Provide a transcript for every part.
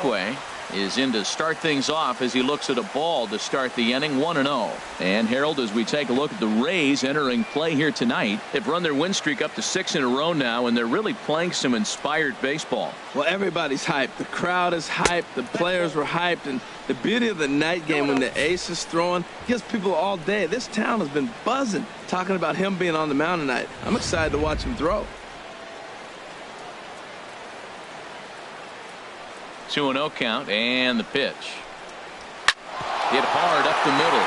Igwe is in to start things off as he looks at a ball to start the inning. 1-0. And Harold, as we take a look at the Rays entering play here tonight, they've run their win streak up to 6 in a row now, and they're really playing some inspired baseball. Well, everybody's hyped. The crowd is hyped. The players were hyped. And the beauty of the night game when the ace is throwing gives people all day. This town has been buzzing talking about him being on the mound tonight. I'm excited to watch him throw. 2-0 count, and the pitch. Hit hard up the middle.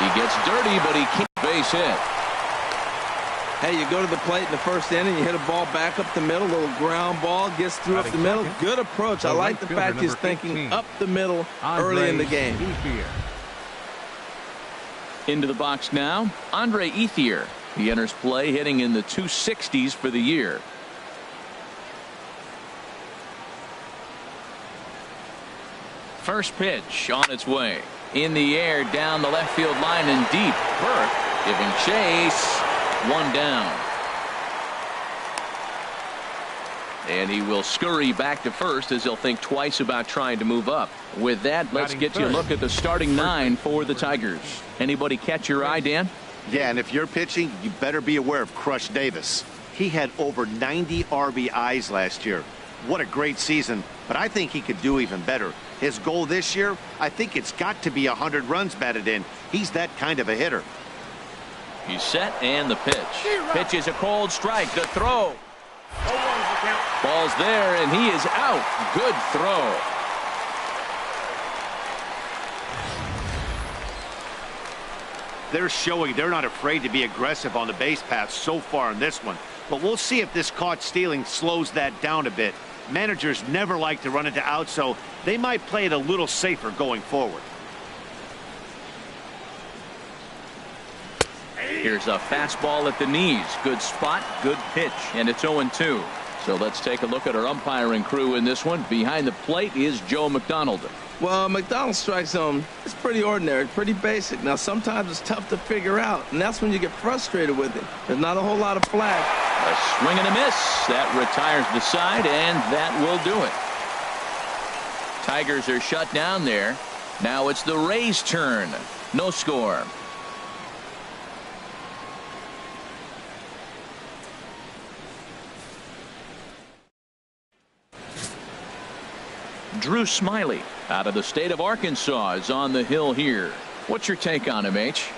He gets dirty, but he can't base hit. Hey, you go to the plate in the first inning, you hit a ball back up the middle, little ground ball, gets through up the middle. Good approach. I like the fact he's thinking up the middle early in the game. Into the box now, Andre Ethier. He enters play hitting in the 260s for the year. First pitch on its way. In the air, down the left field line and deep. Burke giving chase. One down. And he will scurry back to first as he'll think twice about trying to move up. With that, let's get you a look at the starting 9 for the Tigers. Anybody catch your eye, Dan? Yeah, and if you're pitching, you better be aware of Crush Davis. He had over 90 RBIs last year. What a great season, but I think he could do even better. His goal this year, I think it's got to be 100 runs batted in. He's that kind of a hitter. He's set, and the pitch. Pitch is a cold strike. The throw. Ball's there, and he is out. Good throw. They're showing they're not afraid to be aggressive on the base path so far in this one. But we'll see if this caught stealing slows that down a bit. Managers never like to run into outs, so they might play it a little safer going forward. Here's a fastball at the knees. Good spot, good pitch, and it's 0-2. So let's take a look at our umpiring crew in this one. Behind the plate is Joe McDonald. Well, McDonald's strike zone is pretty ordinary, pretty basic. Now, sometimes it's tough to figure out, and that's when you get frustrated with it. There's not a whole lot of flag. A swing and a miss. That retires the side, and that will do it. Tigers are shut down there. Now it's the Rays' turn. No score. Drew Smyly out of the state of Arkansas is on the hill here. What's your take on him, H?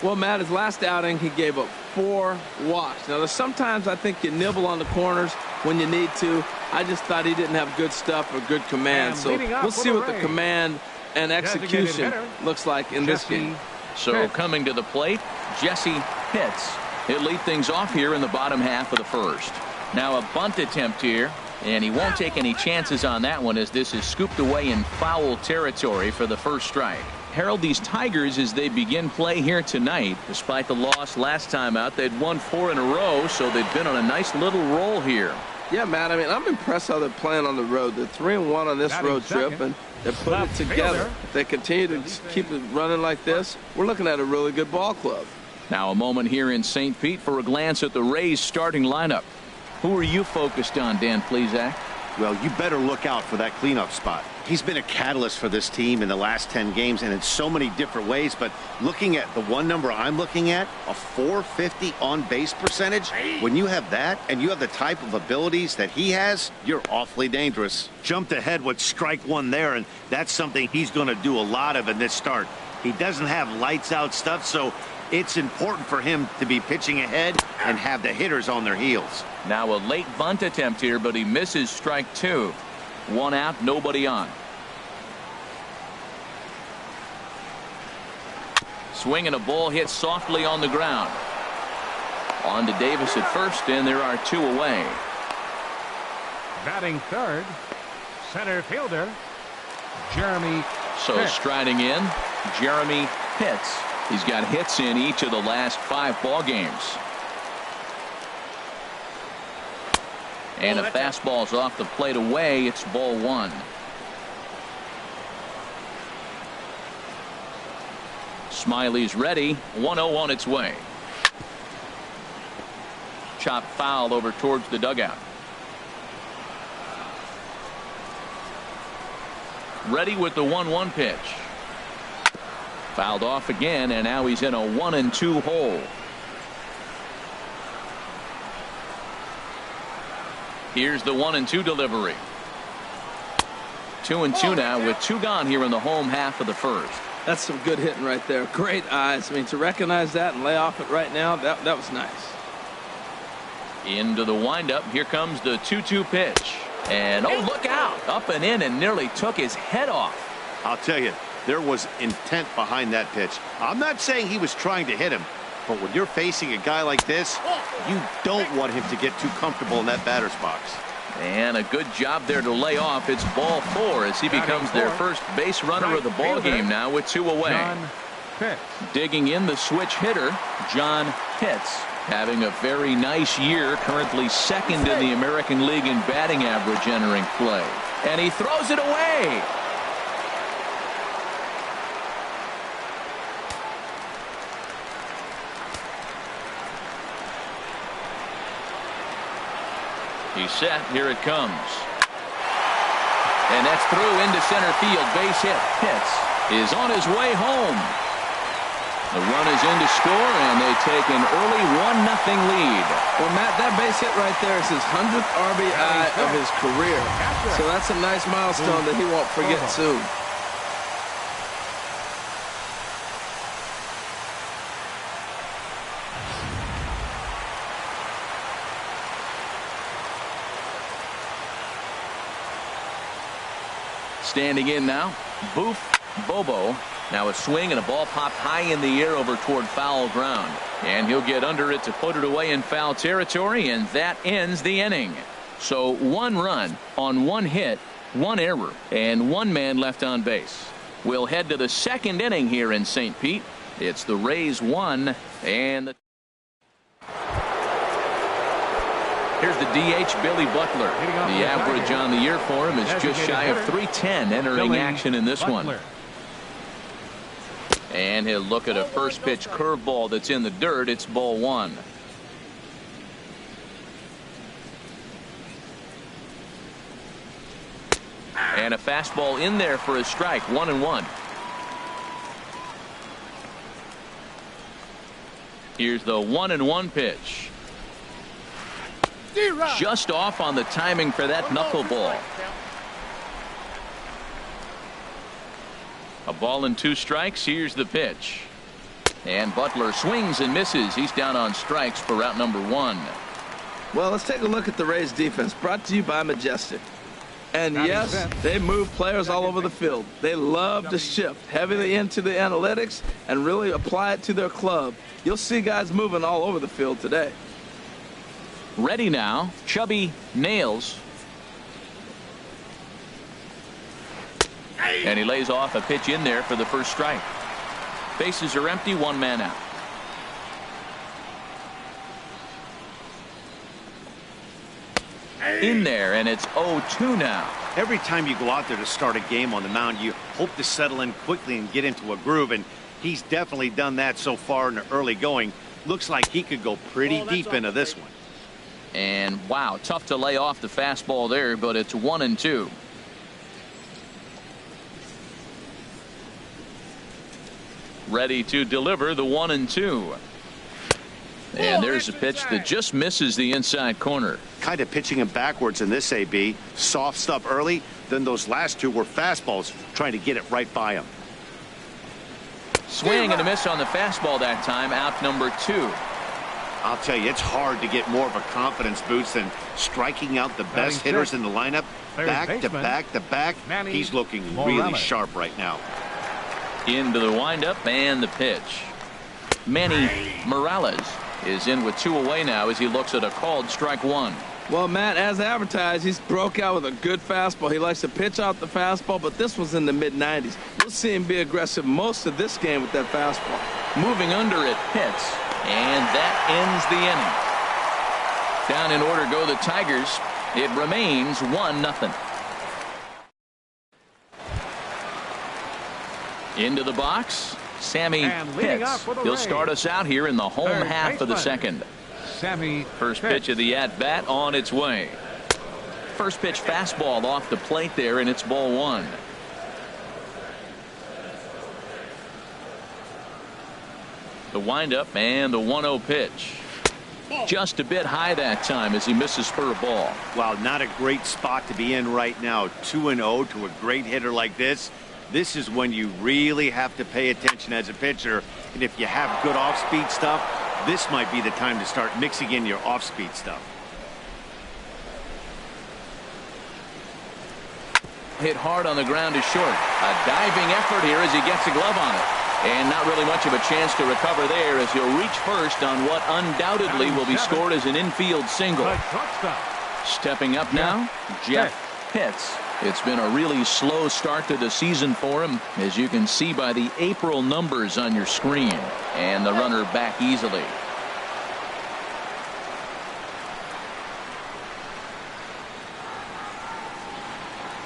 Well, Matt, his last outing, he gave up 4 walks. Now, there's sometimes I think you nibble on the corners when you need to. I just thought he didn't have good stuff or good command. So we'll see what the command and execution looks like in this game. So coming to the plate, Jesse Pitts. He'll lead things off here in the bottom half of the first. Now a bunt attempt here. And he won't take any chances on that one as this is scooped away in foul territory for the first strike. Harold, these Tigers, as they begin play here tonight, despite the loss last time out, they'd won 4 in a row, so they've been on a nice little roll here. Yeah, Matt, I mean, I'm impressed how they're playing on the road. They're 3-1 on this road trip, and they put it together. If they continue to keep it running like this, we're looking at a really good ball club. Now a moment here in St. Pete for a glance at the Rays' starting lineup. Who are you focused on, Dan Plesac? Well, you better look out for that cleanup spot. He's been a catalyst for this team in the last 10 games and in so many different ways. But looking at the one number I'm looking at, a .450 on-base percentage, when you have that and you have the type of abilities that he has, you're awfully dangerous. Jumped ahead with strike 1 there, and that's something he's going to do a lot of in this start. He doesn't have lights-out stuff, so it's important for him to be pitching ahead and have the hitters on their heels. Now a late bunt attempt here, but he misses strike 2. 1 out, nobody on. Swing and a ball hit softly on the ground. On to Davis at first, and there are 2 away. Batting third, center fielder, Jeremy So Pitts. striding in, Jeremy Pitts. He's got hits in each of the last 5 ball games. And a fastball's off the plate away. It's ball 1. Smiley's ready. 1-0 on its way. Chop foul over towards the dugout. Ready with the 1-1 pitch. Fouled off again, and now he's in a 1-2 hole. Here's the 1-2 delivery. 2-2 now with 2 gone here in the home half of the first. That's some good hitting right there. Great eyes. I mean, to recognize that and lay off it right now, that was nice. Into the windup. Here comes the 2-2 pitch. And oh, look out. Up and in and nearly took his head off. I'll tell you, there was intent behind that pitch. I'm not saying he was trying to hit him, but when you're facing a guy like this, you don't want him to get too comfortable in that batter's box. And a good job there to lay off. It's ball 4 as he becomes their first base runner of the ball game now with 2 away. John Pitts. Digging in the switch hitter, John Pitts, having a very nice year, currently second in the American League in batting average entering play. And he throws it away. He's set. Here it comes. And that's through into center field. Base hit. Pitts is on his way home. The run is in to score, and they take an early 1-0 lead. Well, Matt, that base hit right there is his 100th RBI of his career. So that's a nice milestone that he won't forget soon. Standing in now, Boof Bobo. Now a swing and a ball popped high in the air over toward foul ground. And he'll get under it to put it away in foul territory, and that ends the inning. So 1 run on 1 hit, 1 error, and 1 man left on base. We'll head to the 2nd inning here in St. Pete. It's the Rays 1 and the... Here's the DH, Billy Butler. The average on the year for him is just shy of 310 entering action in this one. And he'll look at a first pitch curveball that's in the dirt. It's ball 1. And a fastball in there for a strike. 1-1. Here's the 1-1 pitch. Just off on the timing for that knuckleball. A ball and 2 strikes. Here's the pitch. And Butler swings and misses. He's down on strikes for route number 1. Well, let's take a look at the Rays defense, brought to you by Majestic. And yes, they move players all over the field. They love to shift heavily into the analytics and really apply it to their club. You'll see guys moving all over the field today. Ready now, Chubby Nails. And he lays off a pitch in there for the first strike. Bases are empty, 1 man out. In there, and it's 0-2 now. Every time you go out there to start a game on the mound, you hope to settle in quickly and get into a groove, and he's definitely done that so far in the early going. Looks like he could go pretty deep into this one. And wow, tough to lay off the fastball there, but it's 1-2. Ready to deliver the 1-2. And there's a pitch that just misses the inside corner. Kind of pitching him backwards in this AB. Soft stuff early, then those last 2 were fastballs, trying to get it right by him. Swing and a miss on the fastball that time. Out number 2. I'll tell you, it's hard to get more of a confidence boost than striking out the best hitters in the lineup. Back to back to back. He's looking really sharp right now. Into the windup and the pitch. Manny Morales is in with 2 away now as he looks at a called strike 1. Well, Matt, as advertised, he's broke out with a good fastball. He likes to pitch out the fastball, but this was in the mid-90s. We'll see him be aggressive most of this game with that fastball. Moving under it, Pitts. And that ends the inning. Down in order go the Tigers. It remains 1-0. Into the box, Sammy Pitts. He'll start us out here in the home half of the 2nd. First pitch of the at-bat on its way. First pitch fastball off the plate there, and it's ball 1. The windup and the 1-0 pitch. Just a bit high that time as he misses for a ball. Wow, not a great spot to be in right now. 2-0 to a great hitter like this. This is when you really have to pay attention as a pitcher. And if you have good off-speed stuff, this might be the time to start mixing in your off-speed stuff. Hit hard on the ground is short. A diving effort here as he gets a glove on it. And not really much of a chance to recover there as he'll reach first on what undoubtedly will be scored as an infield single. Stepping up now, Jeff Pitts. It's been a really slow start to the season for him, as you can see by the April numbers on your screen. And the runner back easily.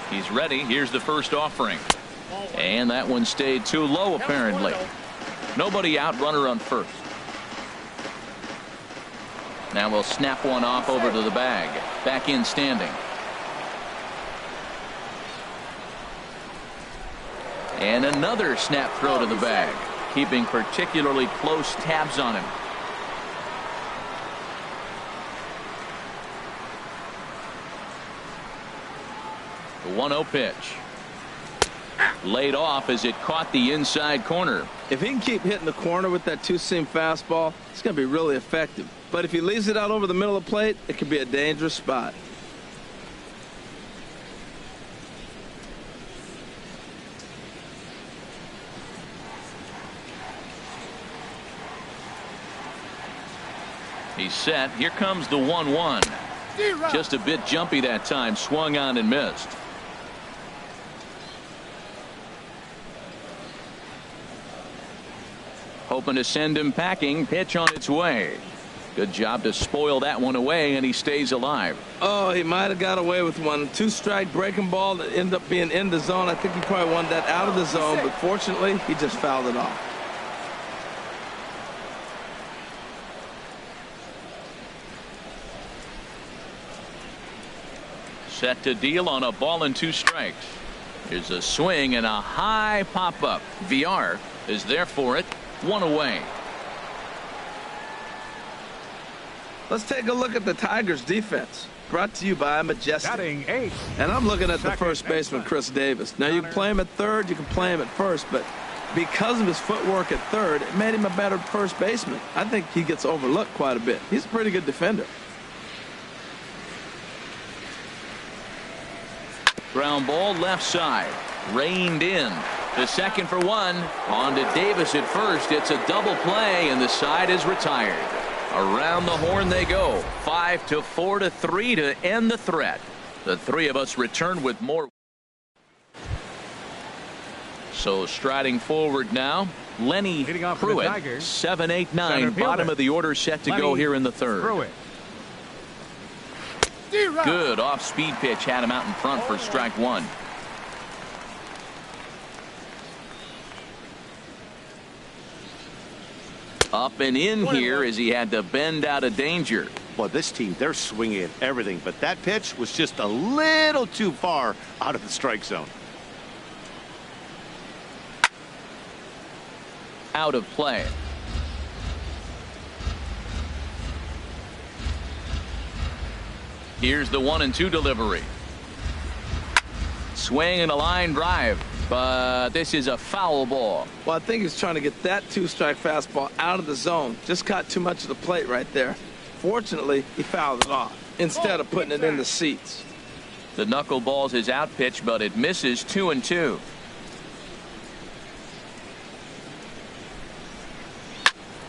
He's ready. Here's the first offering. And that one stayed too low, apparently. Nobody out, runner on first. Now we'll snap one off over to the bag. Back in standing. And another snap throw to the bag, keeping particularly close tabs on him. The 1-0 pitch. Laid off as it caught the inside corner. If he can keep hitting the corner with that two-seam fastball, it's going to be really effective. But if he leaves it out over the middle of the plate, it could be a dangerous spot. He's set. Here comes the 1-1. Just a bit jumpy that time. Swung on and missed. Hoping to send him packing. Pitch on its way. Good job to spoil that one away, and he stays alive. Oh, he might have got away with one. Two-strike breaking ball that ended up being in the zone. I think he probably wanted that out of the zone, but fortunately, he just fouled it off. Set to deal on a ball and 2 strikes. Here's a swing and a high pop-up. VR is there for it. 1 away. Let's take a look at the Tigers defense. Brought to you by Majestic. Batting 8. And I'm looking at the first baseman, Chris Davis. Now, you can play him at third, you can play him at first, but because of his footwork at third, it made him a better first baseman. I think he gets overlooked quite a bit. He's a pretty good defender. Ground ball left side. Reined in. The second for 1. On to Davis at first. It's a double play, and the side is retired. Around the horn they go. 5-4-3 to end the threat. The three of us return with more. So striding forward now, Lenny Pruitt. 7-8-9. Bottom of the order set to go here in the third. Good off-speed pitch had him out in front for strike 1. Up and in here as he had to bend out of danger. Well, this team, they're swinging at everything, but that pitch was just a little too far out of the strike zone. Out of play. Here's the 1-2 delivery. Swing and a line drive, but this is a foul ball. Well, I think he's trying to get that two-strike fastball out of the zone. Just caught too much of the plate right there. Fortunately, he fouled it off instead of putting it in the seats. The knuckleball's his out pitch, but it misses. 2-2.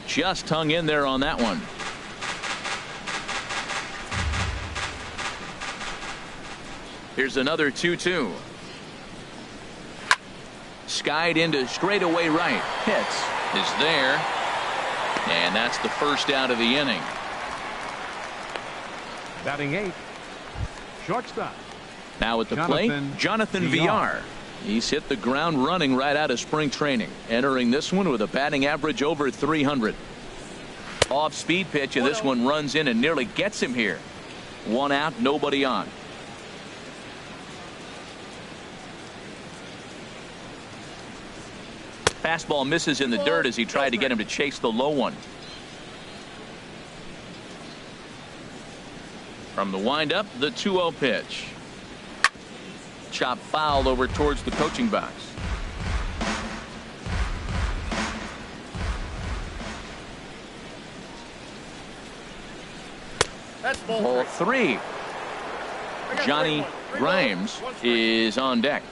Just hung in there on that one. Here's another 2-2. Skied into straightaway right. Pitts is there. And that's the first out of the inning. Batting 8. Shortstop. Now at the plate, Jonathan VR. He's hit the ground running right out of spring training. Entering this one with a batting average over 300. Off-speed pitch, and this one runs in and nearly gets him here. 1 out, nobody on. Fastball misses in the dirt as he tried to get him to chase the low one. From the windup, the 2-0 pitch. Chop foul over towards the coaching box. That's ball 3. Johnny Grimes is on deck.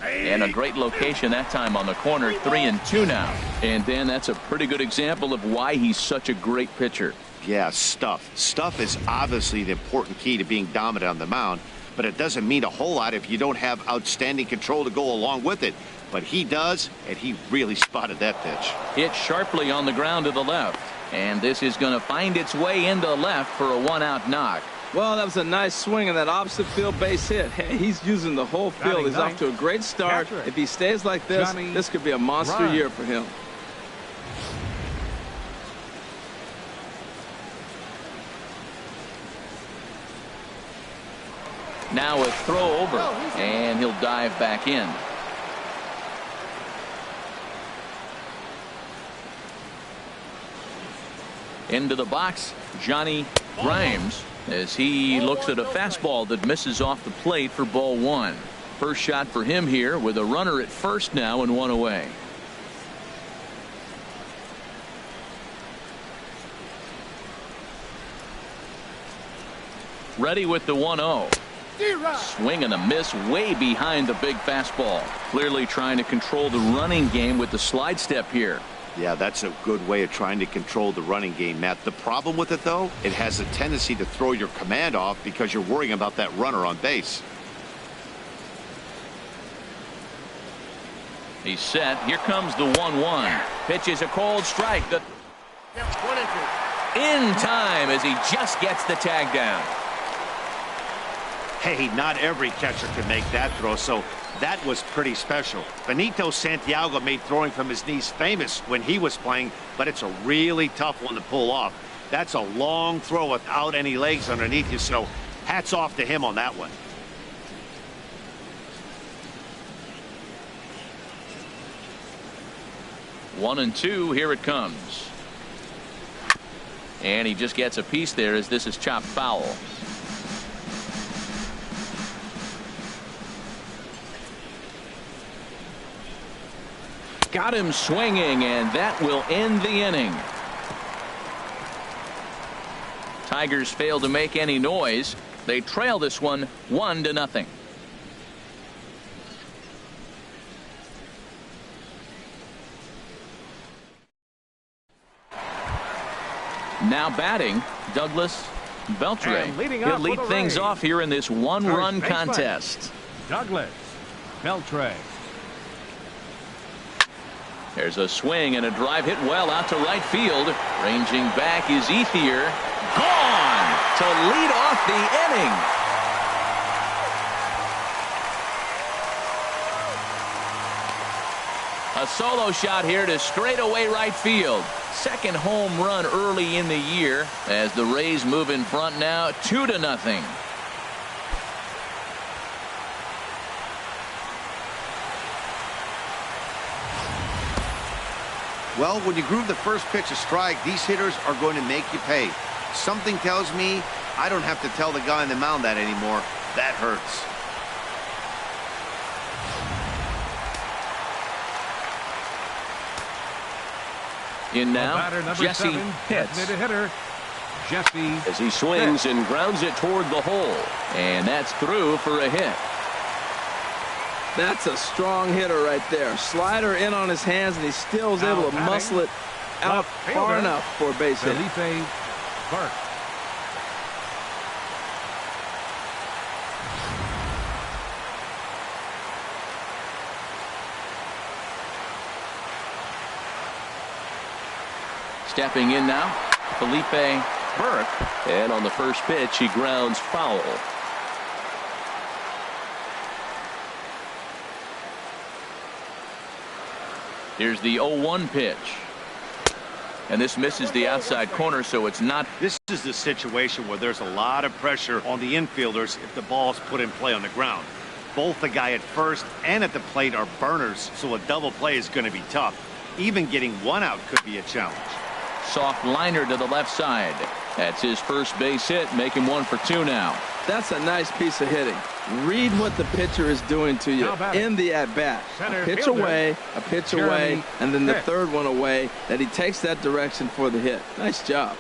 And a great location that time on the corner. 3-2 now. And Dan, that's a pretty good example of why he's such a great pitcher. Yeah, stuff. Stuff is obviously the important key to being dominant on the mound, but it doesn't mean a whole lot if you don't have outstanding control to go along with it. But he does, and he really spotted that pitch. Hit sharply on the ground to the left. And this is going to find its way into left for a 1-out knock. Well, that was a nice swing and that opposite field base hit. Hey, he's using the whole field. He's off to a great start. If he stays like this, this could be a monster year for him. Now a throw over, and he'll dive back in. Into the box, Johnny Grimes, as he looks at a fastball that misses off the plate for ball 1. First shot for him here with a runner at first now and 1 away. Ready with the 1-0. Swing and a miss way behind the big fastball. Clearly trying to control the running game with the slide step here. Yeah, that's a good way of trying to control the running game, Matt. The problem with it, though, it has a tendency to throw your command off because you're worrying about that runner on base. He's set. Here comes the 1-1. Pitch is a cold strike. In time as he just gets the tag down. Hey, not every catcher can make that throw, so that was pretty special. Benito Santiago made throwing from his knees famous when he was playing, but it's a really tough one to pull off. That's a long throw without any legs underneath you, so hats off to him on that one. One and two, here it comes. And he just gets a piece there as this is chopped foul. Got him swinging, and that will end the inning. Tigers fail to make any noise. They trail this one 1-0. Now batting, Douglas Beltre. He'll lead things off here in this one-run contest. Douglas Beltre. There's a swing and a drive hit well out to right field. Ranging back is Ethier. Gone to lead off the inning. A solo shot here to straightaway right field. Second home run early in the year as the Rays move in front now 2-0. Well, when you groove the first pitch a strike, these hitters are going to make you pay. Something tells me I don't have to tell the guy on the mound that anymore. That hurts. In now, Jesse Pitts. Jesse as he swings and grounds it toward the hole. And that's through for a hit. That's a strong hitter right there. Slider in on his hands, and he still is able to muscle it out far enough for a base hit. Felipe Burke. Stepping in now, Felipe Burke. And on the first pitch, he grounds foul. Here's the 0-1 pitch. And this misses the outside corner, so it's not. This is the situation where there's a lot of pressure on the infielders if the ball's put in play on the ground. Both the guy at first and at the plate are burners, so a double play is going to be tough. Even getting one out could be a challenge. Soft liner to the left side. That's his first base hit, make him 1 for 2 now. That's a nice piece of hitting. Read what the pitcher is doing to you in the at-bat. A pitch away, a pitch away, and then the third one away, that he takes that direction for the hit. Nice job.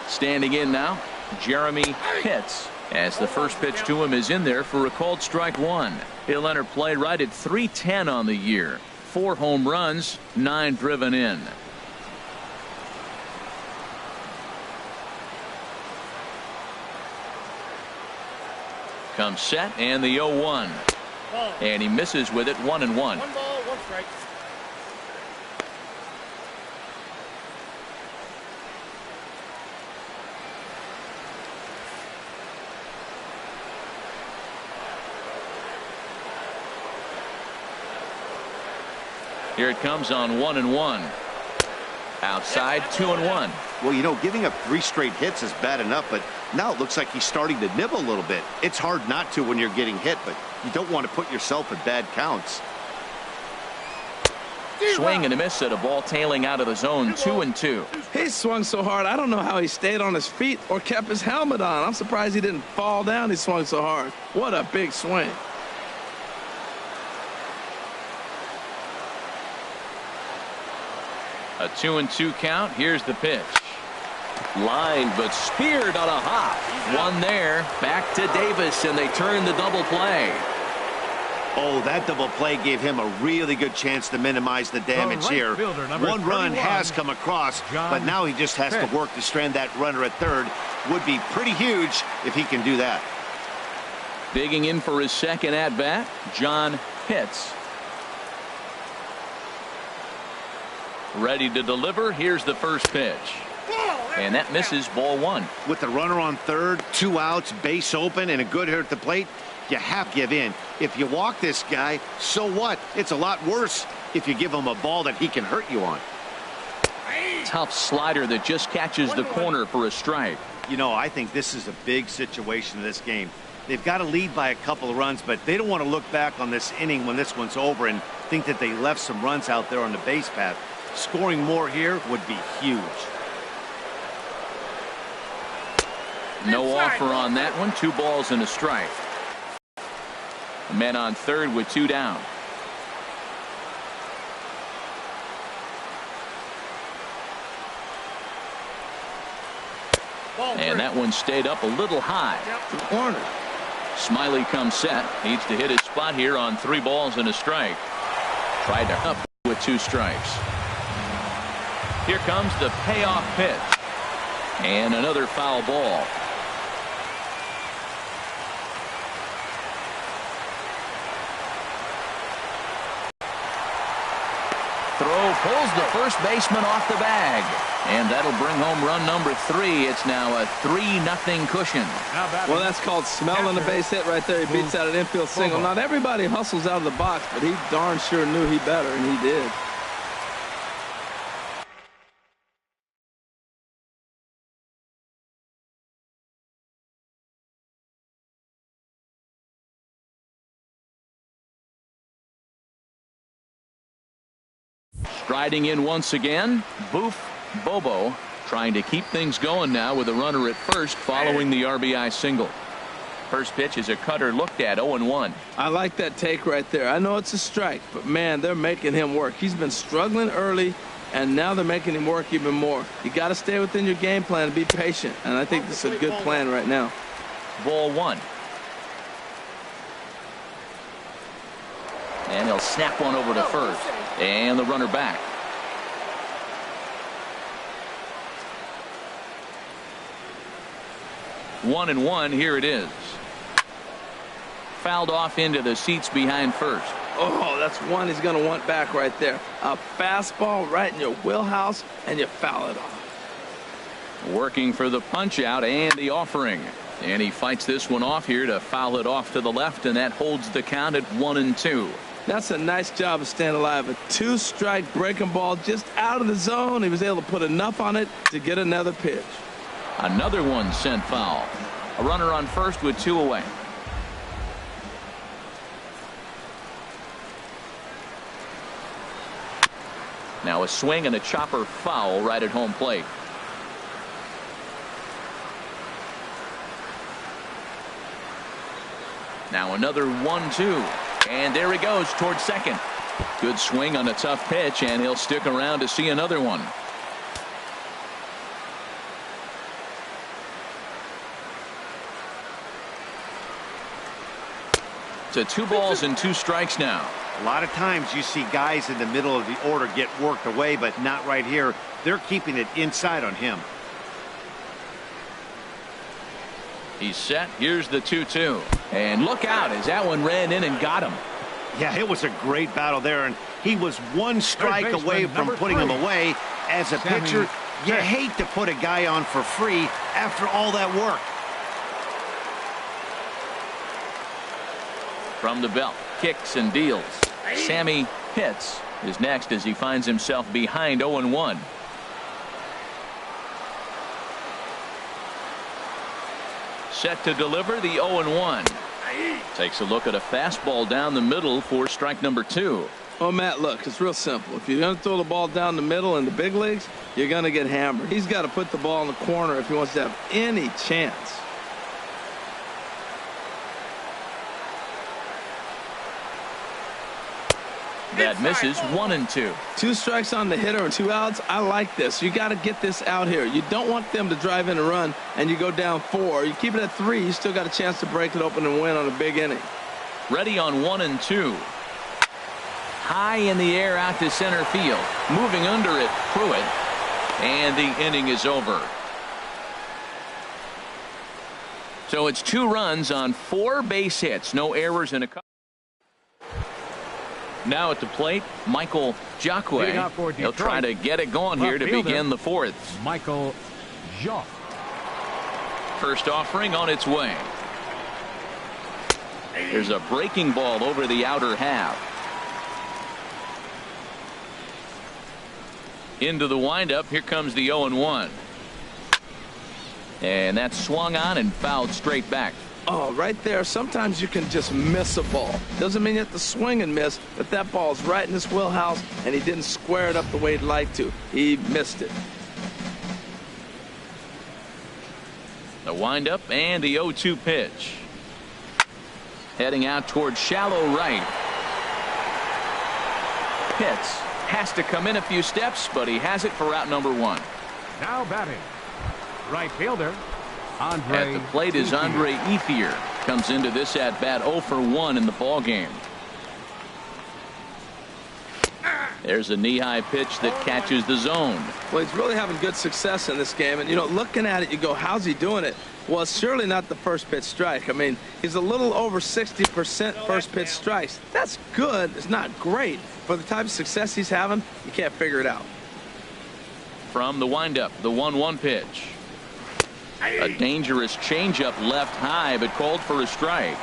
Standing in now, Jeremy Pitts, as the first pitch to him is in there for a called strike 1. He'll enter play right at .310 on the year. 4 home runs, 9 driven in. Comes set and the 0-1. And he misses with it, 1-1. 1 ball, 1 strike. Here it comes on 1-1. Outside 2-1. Well, you know, giving up 3 straight hits is bad enough, but now it looks like he's starting to nibble a little bit. It's hard not to when you're getting hit, but you don't want to put yourself in bad counts. Swing and a miss at a ball tailing out of the zone, 2-2. He swung so hard, I don't know how he stayed on his feet or kept his helmet on. I'm surprised he didn't fall down. He swung so hard. What a big swing. A 2-2 count. Here's the pitch. Line, but speared on a hop. One there. Back to Davis, and they turn the double play. Oh, that double play gave him a really good chance to minimize the damage here. One run has come across, but now he just has to work to strand that runner at third. Would be pretty huge if he can do that. Digging in for his second at-bat, John Pitts. Ready to deliver. Here's the first pitch. And that misses, ball 1. With the runner on third, 2 outs, base open, and a good hitter at the plate, you have to give in. If you walk this guy, so what? It's a lot worse if you give him a ball that he can hurt you on. Tough slider that just catches the corner for a strike. You know, I think this is a big situation in this game. They've got to lead by a couple of runs, but they don't want to look back on this inning when this one's over and think that they left some runs out there on the base path. Scoring more here would be huge. No offer on that one. 2 balls and a strike. Men on third with 2 down. And that one stayed up a little high. The corner. Smiley comes set. Needs to hit his spot here on 3 balls and a strike. Tried to up with 2 strikes. Here comes the payoff pitch. And another foul ball. Throw pulls the first baseman off the bag. And that'll bring home run number 3. It's now a 3-0 cushion. Well, that's called smelling the base hit right there. He beats out an infield single. Not everybody hustles out of the box, but he darn sure knew he better, and he did. Striding in once again, Boof Bobo, trying to keep things going now with a runner at first following the RBI single. First pitch is a cutter looked at, 0-1. I like that take right there. I know it's a strike, but man, they're making him work. He's been struggling early, and now they're making him work even more. You got to stay within your game plan and be patient, and I think this is a good plan right now. Ball 1. And he'll snap one over to first. And the runner back. One and one. Here it is. Fouled off into the seats behind first. Oh, that's one he's going to want back right there. A fastball right in your wheelhouse, and you foul it off. Working for the punch out and the offering. And he fights this one off here to foul it off to the left, and that holds the count at 1-2. That's a nice job of staying alive. A 2-strike breaking ball just out of the zone. He was able to put enough on it to get another pitch. Another one sent foul. A runner on first with 2 away. Now a swing and a chopper foul right at home plate. Now another 1-2. And there he goes towards second. Good swing on a tough pitch, and he'll stick around to see another one. To 2 balls and 2 strikes now. A lot of times you see guys in the middle of the order get worked away, but not right here. They're keeping it inside on him. He's set. Here's the 2-2. And look out as that one ran in and got him. Yeah, it was a great battle there, and he was 1 strike away from putting him away. As a pitcher, you hate to put a guy on for free after all that work. From the belt, kicks and deals. Sammy Pitts is next as he finds himself behind 0-1. Set to deliver the 0-1. Takes a look at a fastball down the middle for strike number 2. Oh, Matt, look, it's real simple. If you're going to throw the ball down the middle in the big leagues, you're going to get hammered. He's got to put the ball in the corner if he wants to have any chance. That misses. 1-2. 2 strikes on the hitter and 2 outs. I like this. You got to get this out here. You don't want them to drive in a run and you go down 4. You keep it at 3. You still got a chance to break it open and win on a big inning. Ready on 1-2. High in the air out to center field. Moving under it, Pruitt. And the inning is over. So it's 2 runs on 4 base hits. No errors in a couple. Now at the plate, Michael Jacque. He'll try to get it going here to begin the 4th. Michael Jacque. First offering on its way. There's a breaking ball over the outer half. Into the windup. Here comes the 0-1. And that's swung on and fouled straight back. Oh, right there. Sometimes you can just miss a ball. Doesn't mean you have to swing and miss, but that ball's right in his wheelhouse, and he didn't square it up the way he'd like to. He missed it. The windup and the 0-2 pitch. Heading out towards shallow right. Pitts has to come in a few steps, but he has it for out number 1. Now batting, right fielder Andre. At the plate is Andre Ethier. Comes into this at bat 0 for 1 in the ball game. There's a knee-high pitch that catches the zone. Well, he's really having good success in this game, and you know, looking at it, you go, how's he doing it? Well, it's surely not the first pitch strike. I mean, he's a little over 60% first pitch strikes. That's good. It's not great. For the type of success he's having, you can't figure it out. From the windup, the 1-1 pitch. A dangerous changeup left high, but called for a strike.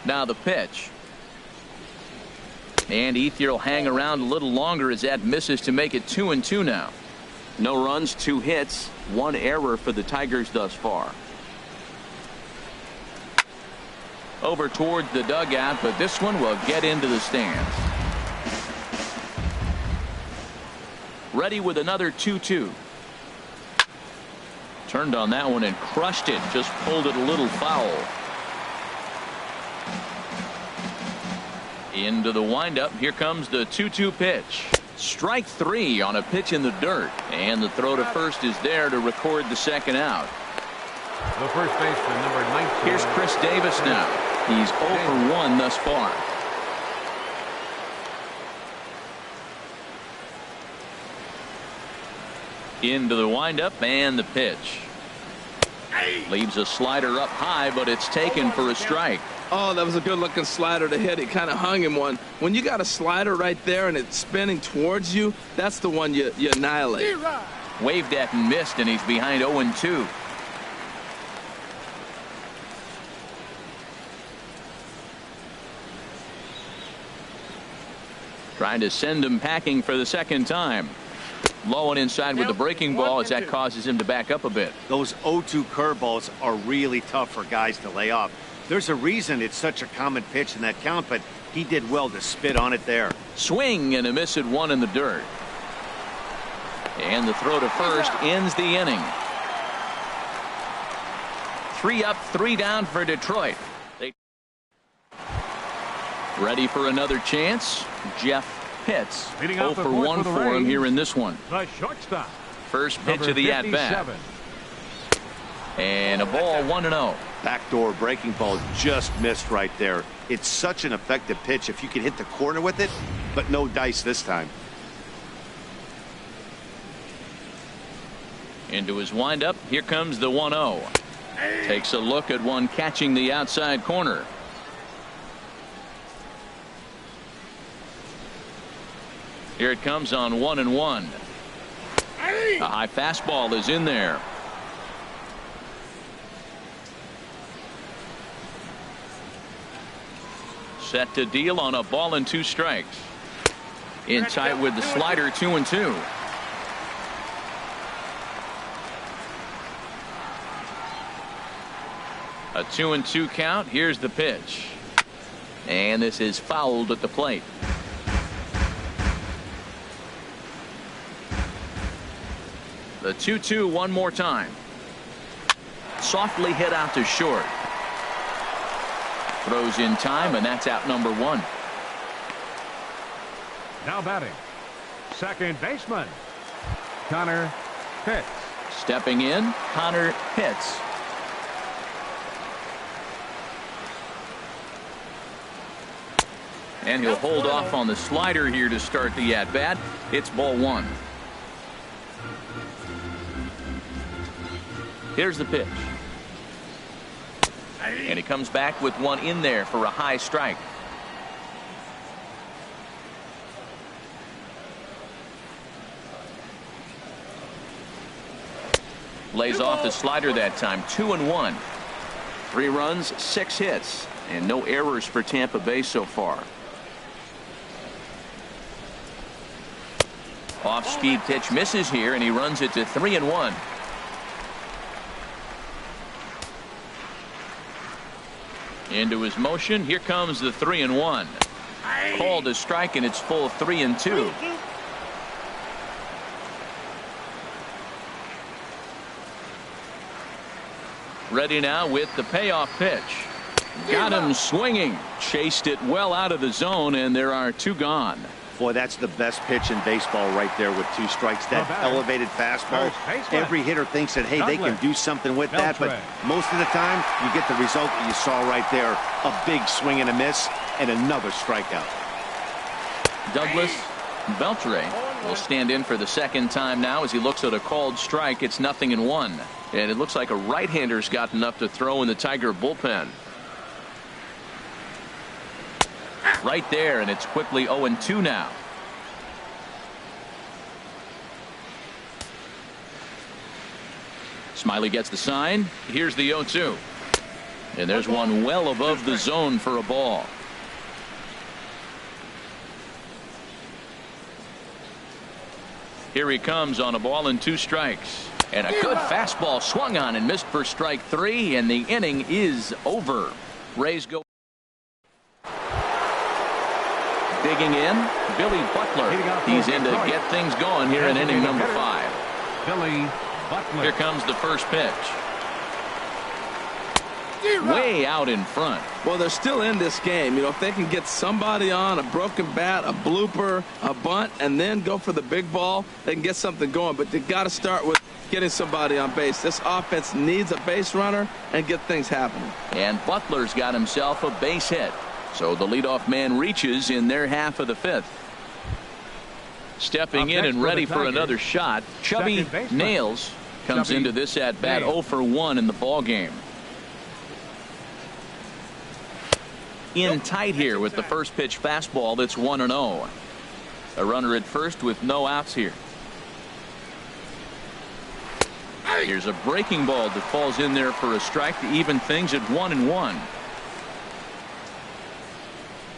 Now the pitch. And Ethier will hang around a little longer as that misses to make it 2-2 now. No runs, 2 hits, 1 error for the Tigers thus far. Over towards the dugout, but this one will get into the stands. Ready with another 2-2. Turned on that one and crushed it. Just pulled it a little foul. Into the windup. Here comes the 2-2 pitch. Strike 3 on a pitch in the dirt. And the throw to first is there to record the second out. The first baseman, number 19. Here's Chris Davis now. He's 0 for 1 thus far. Into the windup and the pitch. Leaves a slider up high, but it's taken for a strike. Oh, that was a good-looking slider to hit. He kind of hung him one. When you got a slider right there and it's spinning towards you, that's the one you annihilate. Waved at and missed, and he's behind 0-2. Trying to send him packing for the second time. Low and inside with the breaking ball as that causes him to back up a bit. Those 0-2 curveballs are really tough for guys to lay off. There's a reason it's such a common pitch in that count, but he did well to spit on it there. Swing and a miss at one in the dirt. And the throw to first ends the inning. 3 up, 3 down for Detroit. Ready for another chance. Jeff Pitts. 0 for 1 for him here in this one. The shortstop. First pitch of the at-bat. And a ball 1-0. Backdoor breaking ball just missed right there. It's such an effective pitch if you can hit the corner with it, but no dice this time. Into his windup. Here comes the 1-0. Takes a look at one catching the outside corner. Here it comes on 1-1. A high fastball is in there. Set to deal on a ball and 2 strikes. In tight with the slider, 2-2. A 2-2 count. Here's the pitch. And this is fouled at the plate. The 2-2 one more time. Softly hit out to short. Throws in time, and that's out number 1. Now batting, second baseman, Connor Pitts. Stepping in, Connor Pitts. And he'll hold off on the slider here to start the at-bat. It's ball 1. Here's the pitch. And he comes back with one in there for a high strike. Lays off the slider that time. 2-1. 3 runs, 6 hits, and no errors for Tampa Bay so far. Off-speed pitch misses here, and he runs it to 3-1. Into his motion. Here comes the 3-1. Called a strike, and it's full 3-2. Ready now with the payoff pitch. Got him swinging. Chased it well out of the zone, and there are 2 gone. Boy, that's the best pitch in baseball right there with 2 strikes. That elevated fastball. Every hitter thinks that, hey, they can do something with that. But most of the time, you get the result that you saw right there. A big swing and a miss and another strikeout. Douglas Beltre will stand in for the second time now as he looks at a called strike. It's 0-1. And it looks like a right-hander's got enough to throw in the Tiger bullpen. Right there, and it's quickly 0-2 now. Smiley gets the sign. Here's the 0-2. And there's one well above the zone for a ball. Here he comes on a ball and 2 strikes. And a good fastball swung on and missed for strike 3, and the inning is over. Rays go. Digging in, Billy Butler. He's in to get things going here in inning number 5. Billy Butler. Here comes the first pitch. Way out in front. Well, they're still in this game. You know, if they can get somebody on, a broken bat, a blooper, a bunt, and then go for the big ball, they can get something going. But they got to start with getting somebody on base. This offense needs a base runner and get things happening. And Butler's got himself a base hit. So the leadoff man reaches in their half of the 5th. Stepping in and ready for another shot, Chubby Nails comes into this at bat 0 for 1 in the ball game. In tight here with the first pitch fastball. That's 1-0. A runner at first with no outs here. Here's a breaking ball that falls in there for a strike to even things at 1-1.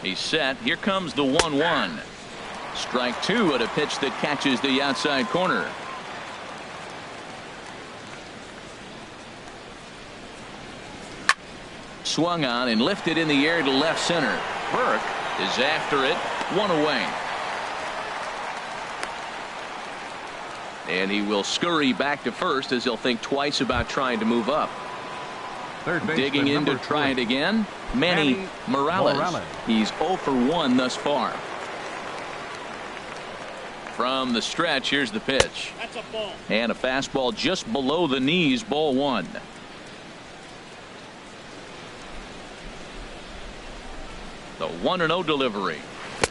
He's set. Here comes the 1-1. Strike two at a pitch that catches the outside corner. Swung on and lifted in the air to left center. Burke is after it. One away. And he will scurry back to first as he'll think twice about trying to move up. Digging in to try it again, Manny Morales. He's 0 for 1 thus far. From the stretch, here's the pitch. That's a ball. And a fastball just below the knees, ball one. The 1-0 delivery.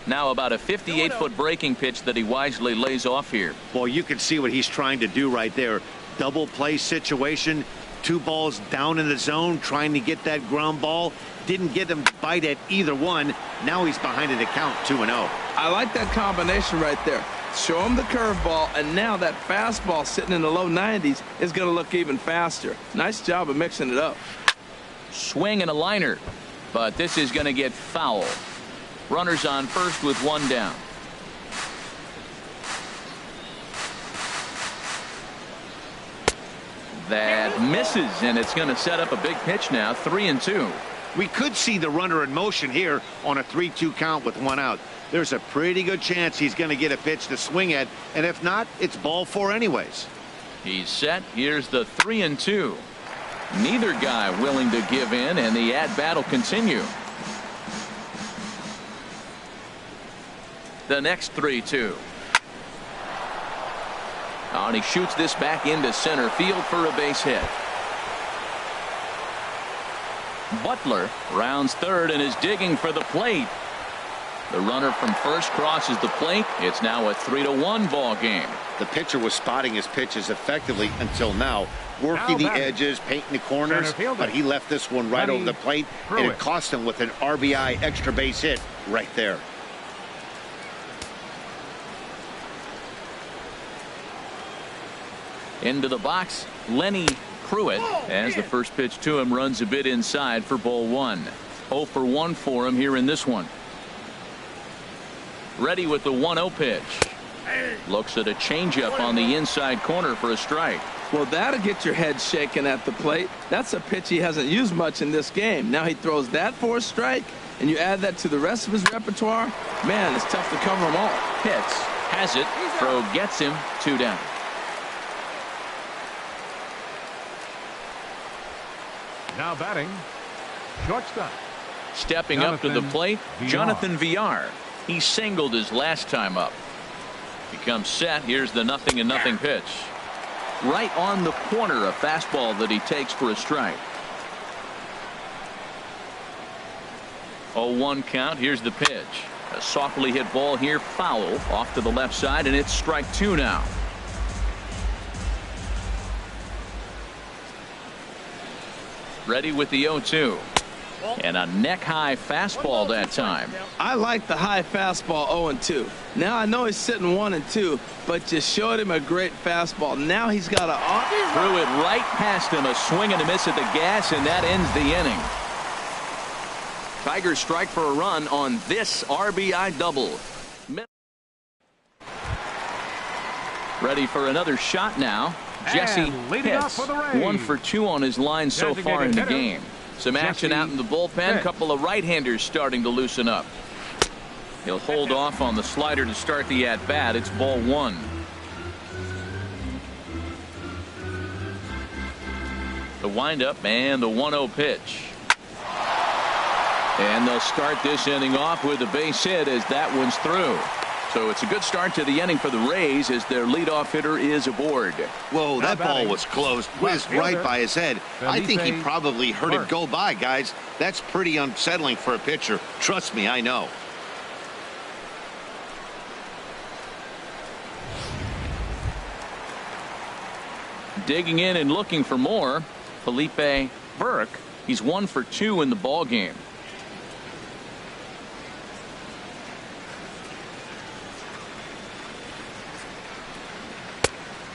Now about a 58-foot breaking pitch that he wisely lays off here. Well, you can see what he's trying to do right there. Double play situation. 2 balls down in the zone, trying to get that ground ball. Didn't get him to bite at either one. Now he's behind an account 2-0. I like that combination right there. Show him the curveball, and now that fastball sitting in the low 90s is going to look even faster. Nice job of mixing it up. Swing and a liner, but this is going to get foul. Runners on first with 1 down. That misses, and it's going to set up a big pitch now. 3-2. We could see the runner in motion here on a 3-2 count with 1 out. There's a pretty good chance he's going to get a pitch to swing at, and if not, it's ball 4 anyways. He's set. Here's the 3-2. Neither guy willing to give in, and the at-bat will continue. The next 3-2. Oh, and he shoots this back into center field for a base hit. Butler rounds third and is digging for the plate. The runner from first crosses the plate. It's now a 3-1 ball game. The pitcher was spotting his pitches effectively until now, working the edges, painting the corners, but he left this one right over the plate, and it cost him with an RBI extra base hit right there. Into the box, Lenny Pruitt, as the first pitch to him runs a bit inside for ball 1. 0 for 1 for him here in this one. Ready with the 1-0 pitch. Looks at a changeup on the inside corner for a strike. Well, that'll get your head shaking at the plate. That's a pitch he hasn't used much in this game. Now he throws that for a strike, and you add that to the rest of his repertoire. Man, it's tough to cover them all. Pitts has it. Throw gets him. 2 down. Now batting, shortstop. Stepping up to the plate, Jonathan Villar. He singled his last time up. Becomes set. Here's the 0-0 pitch. Right on the corner, a fastball that he takes for a strike. 0-1 count. Here's the pitch. A softly hit ball here, foul off to the left side, and it's strike 2 now. Ready with the 0-2. And a neck-high fastball that time. I like the high fastball 0-2. Now I know he's sitting 1-2, but just showed him a great fastball. Now he's got a threw it right past him, a swing and a miss at the gas, and that ends the inning. Tigers strike for a run on this RBI double. Ready for another shot now. Jesse Pitts, 1 for 2 on his line so far in the game. Some action out in the bullpen. Couple of right-handers starting to loosen up. He'll hold off on the slider to start the at-bat. It's ball 1. The windup and the 1-0 pitch. And they'll start this inning off with a base hit as that one's through. So it's a good start to the inning for the Rays as their leadoff hitter is aboard. Whoa, that ball was close. Whizzed right by his head. I think he probably heard it go by, guys. That's pretty unsettling for a pitcher. Trust me, I know. Digging in and looking for more, Felipe Burke. He's 1 for 2 in the ball game.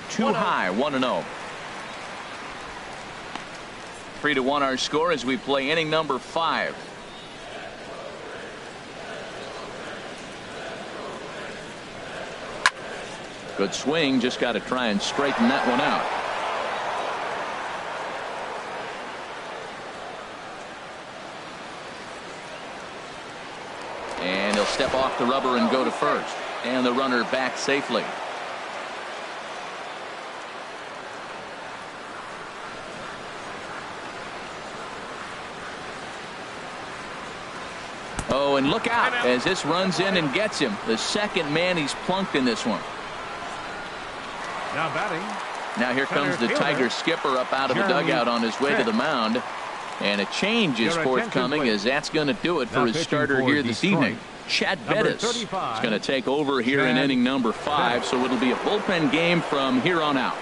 Too high, 1-0. 3-1 our score as we play inning number 5. Good swing, just got to try and straighten that one out. And he'll step off the rubber and go to first. And the runner back safely. Oh, and look out as this runs in and gets him. The second man he's plunked in this one. Now batting. Now here comes the Tiger skipper up out of the dugout on his way to the mound. And a change is forthcoming as that's going to do it for his starter here this evening. Chad Bettis is going to take over here in inning number 5, so it'll be a bullpen game from here on out.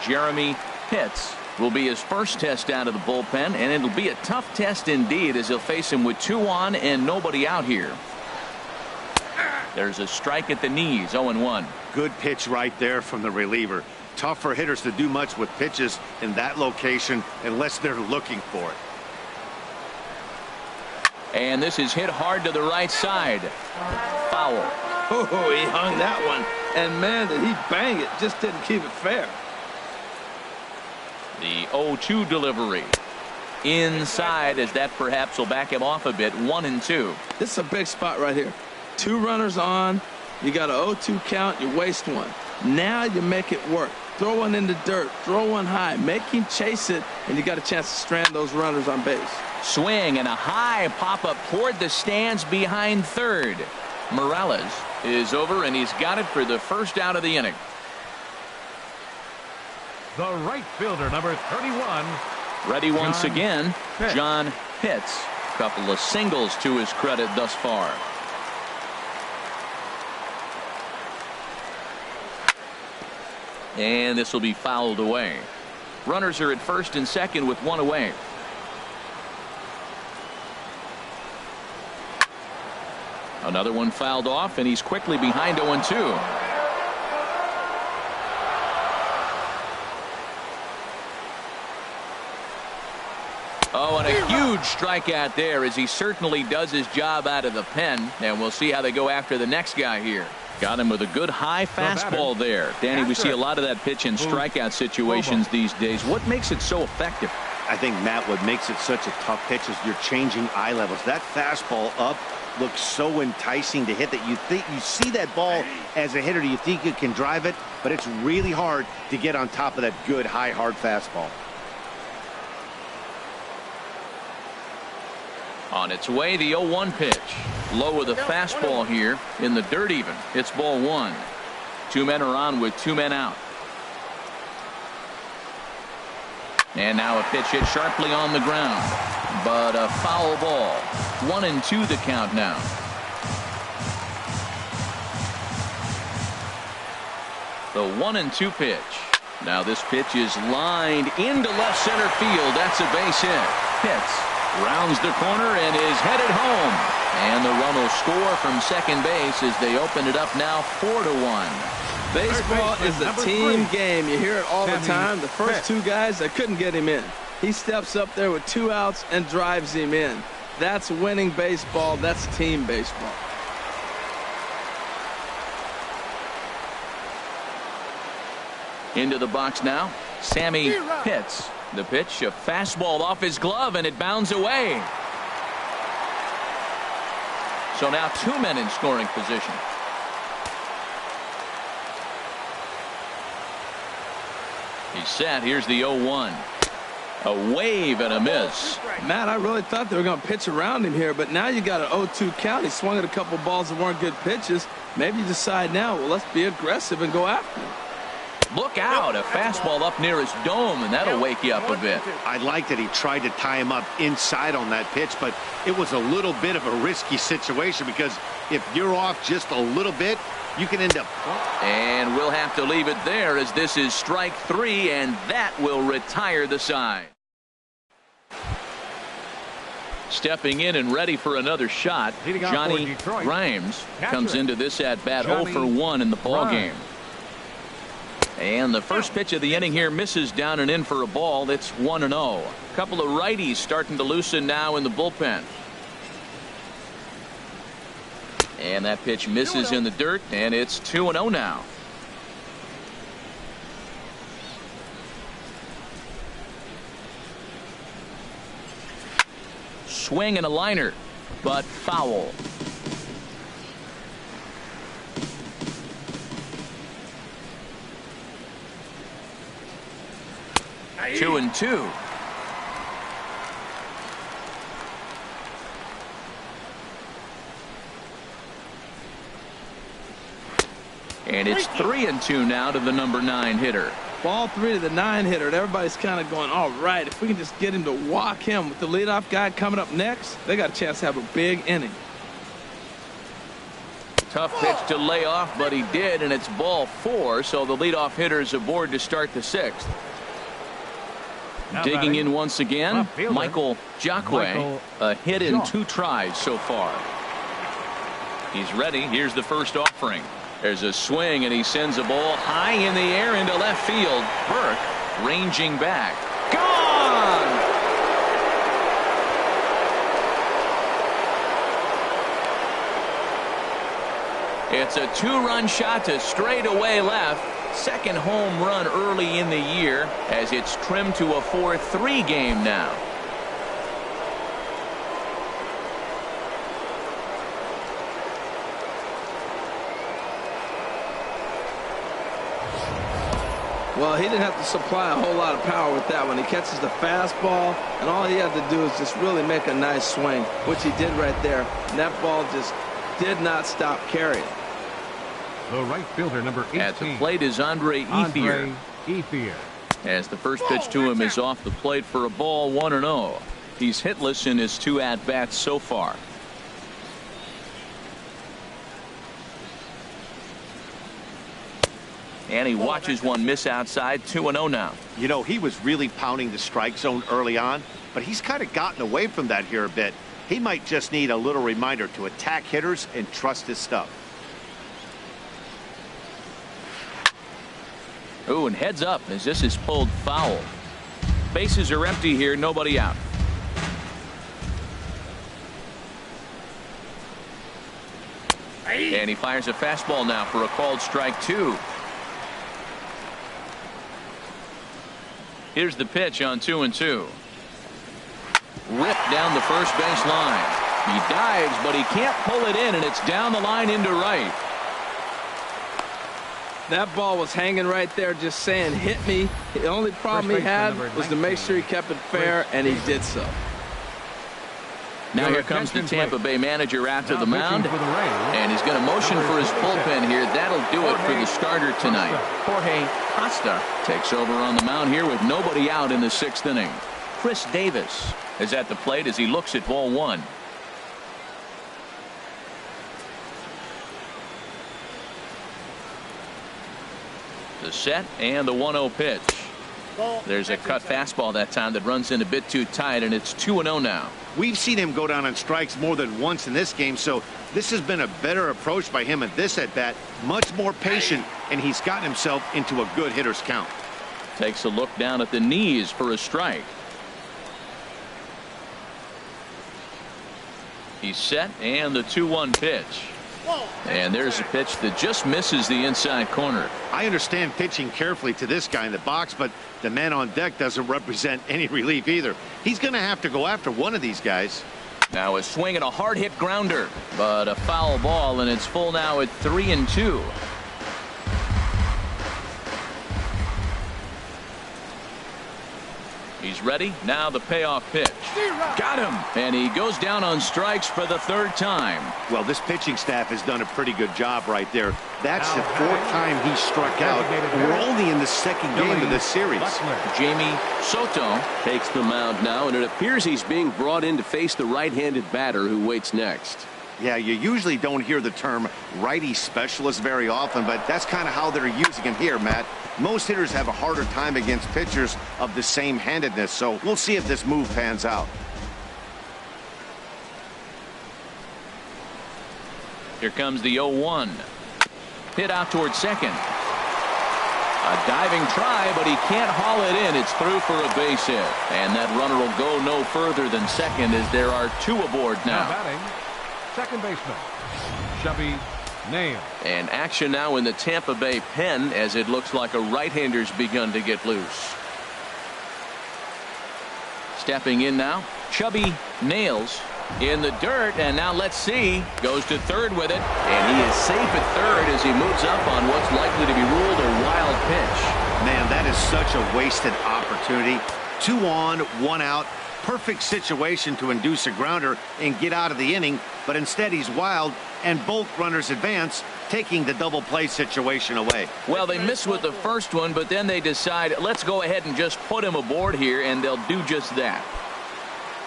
Jeremy Pitts will be his first test out of the bullpen, and it'll be a tough test indeed as he'll face him with 2 on and nobody out here. There's a strike at the knees, 0-1. Good pitch right there from the reliever. Tough for hitters to do much with pitches in that location unless they're looking for it. And this is hit hard to the right side. Foul. Oh, he hung that one. And man, did he bang it. Just didn't keep it fair. The 0-2 delivery. Inside as that perhaps will back him off a bit. 1-2. This is a big spot right here. 2 runners on. You got an 0-2 count. You waste one. Now you make it work. Throw one in the dirt. Throw one high. Make him chase it, and you got a chance to strand those runners on base. Swing and a high pop-up toward the stands behind third. Morales is over, and he's got it for the first out of the inning. The right fielder, number 31. Ready once again, John Pitts. Couple of singles to his credit thus far. And this will be fouled away. Runners are at first and second with 1 away. Another one fouled off, and he's quickly behind 0-2. Oh, and a huge strikeout there as he certainly does his job out of the pen. And we'll see how they go after the next guy here. Got him with a good high fastball there. Danny, we see a lot of that pitch in strikeout situations these days. What makes it so effective? I think, Matt, what makes it such a tough pitch is you're changing eye levels. That fastball up looks so enticing to hit that you think you see that ball as a hitter. You think you can drive it, but it's really hard to get on top of that good high hard fastball. On its way, the 0-1 pitch. Low with a fastball here in the dirt even. It's ball 1. 2 men are on with 2 men out. And now a pitch hit sharply on the ground. But a foul ball. 1-2 the count now. The 1-2 pitch. Now this pitch is lined into left center field. That's a base hit. Pitts rounds the corner and is headed home. And the run will score from second base as they open it up now 4-1. Baseball is a team game. You hear it all the time. The first 2 guys, they couldn't get him in. He steps up there with 2 outs and drives him in. That's winning baseball. That's team baseball. Into the box now, Sammy Pitts. The pitch, a fastball off his glove, and it bounds away. So now 2 men in scoring position. He's set. Here's the 0-1. A wave and a miss. Matt, I really thought they were going to pitch around him here, but now you got an 0-2 count. He swung at a couple balls that weren't good pitches. Maybe you decide now, well, let's be aggressive and go after him. Look out, a fastball up near his dome, and that'll wake you up a bit. I like that he tried to tie him up inside on that pitch, but it was a little bit of a risky situation because if you're off just a little bit, you can end up. And we'll have to leave it there as this is strike 3, and that will retire the side. Stepping in and ready for another shot, Johnny Grimes comes into this at bat 0 for 1 in the ball game. And the first pitch of the inning here misses down and in for a ball. That's 1-0. A couple of righties starting to loosen now in the bullpen. And that pitch misses in the dirt, and it's 2-0 now. Swing and a liner, but foul. 2-2. And it's 3-2 now to the number 9 hitter. Ball 3 to the 9 hitter. Everybody's kind of going, all right, if we can just get him to walk him with the leadoff guy coming up next, they got a chance to have a big inning. Tough pitch to lay off, but he did, and it's ball 4, so the leadoff hitter is aboard to start the 6th. Digging in once again, Michael Jacque. A hit in 2 tries so far. He's ready. Here's the first offering. There's a swing, and he sends a ball high in the air into left field. Burke ranging back. Gone! It's a 2-run shot to straightaway left. Second home run early in the year as it's trimmed to a 4-3 game now. Well, he didn't have to supply a whole lot of power with that one. He catches the fastball, and all he had to do is just really make a nice swing, which he did right there. And that ball just did not stop carrying. The right fielder, number 18. At the plate is Andre Ethier. As the first pitch to him is off the plate for a ball, 1-0. He's hitless in his 2 at-bats so far. And he watches one miss outside. 2-0 now. You know, he was really pounding the strike zone early on, but he's kind of gotten away from that here a bit. He might just need a little reminder to attack hitters and trust his stuff. Oh, and heads up as this is pulled foul. Bases are empty here, nobody out. And he fires a fastball now for a called strike 2. Here's the pitch on 2-2. Ripped down the first base line. He dives, but he can't pull it in, and it's down the line into right. That ball was hanging right there just saying, hit me. The only problem he had was to make sure he kept it fair, and he did so. Now here comes the Tampa Bay manager out to the mound, and he's going to motion for his bullpen here. That'll do it for the starter tonight. Jorge Costa takes over on the mound here with nobody out in the 6th inning. Chris Davis is at the plate as he looks at ball 1. The set and the 1-0 pitch. There's a cut fastball that time that runs in a bit too tight, and it's 2-0 now. We've seen him go down on strikes more than once in this game, so this has been a better approach by him at this at-bat. Much more patient, and he's gotten himself into a good hitter's count. Takes a look down at the knees for a strike. He's set, and the 2-1 pitch. And there's a pitch that just misses the inside corner. I understand pitching carefully to this guy in the box, but the man on deck doesn't represent any relief either. He's going to have to go after one of these guys. Now a swing and a hard hit grounder, but a foul ball, and it's full now at 3-2. He's ready. Now the payoff pitch. Got him. And he goes down on strikes for the 3rd time. Well, this pitching staff has done a pretty good job right there. That's the 4th time he struck out. And we're only in the 2nd game of this series. Jamie Soto takes the mound now, and it appears he's being brought in to face the right-handed batter who waits next. Yeah, you usually don't hear the term righty specialist very often, but that's kind of how they're using him here, Matt. Most hitters have a harder time against pitchers of the same handedness, so we'll see if this move pans out. Here comes the 0-1. Hit out towards second. A diving try, but he can't haul it in. It's through for a base hit. And that runner will go no further than second as there are two aboard now. Batting, second baseman, Chubby Nail. And action now in the Tampa Bay pen as it looks like a right-hander's begun to get loose. Stepping in now, Chubby Nails in the dirt, and now let's see. Goes to third with it, and he is safe at third as he moves up on what's likely to be ruled a wild pitch. Man, that is such a wasted opportunity. 2 on, 1 out. Perfect situation to induce a grounder and get out of the inning, but instead he's wild, and both runners advance, taking the double play situation away. Well, they missed with the first one, but then they decide, let's go ahead and just put him aboard here, and they'll do just that.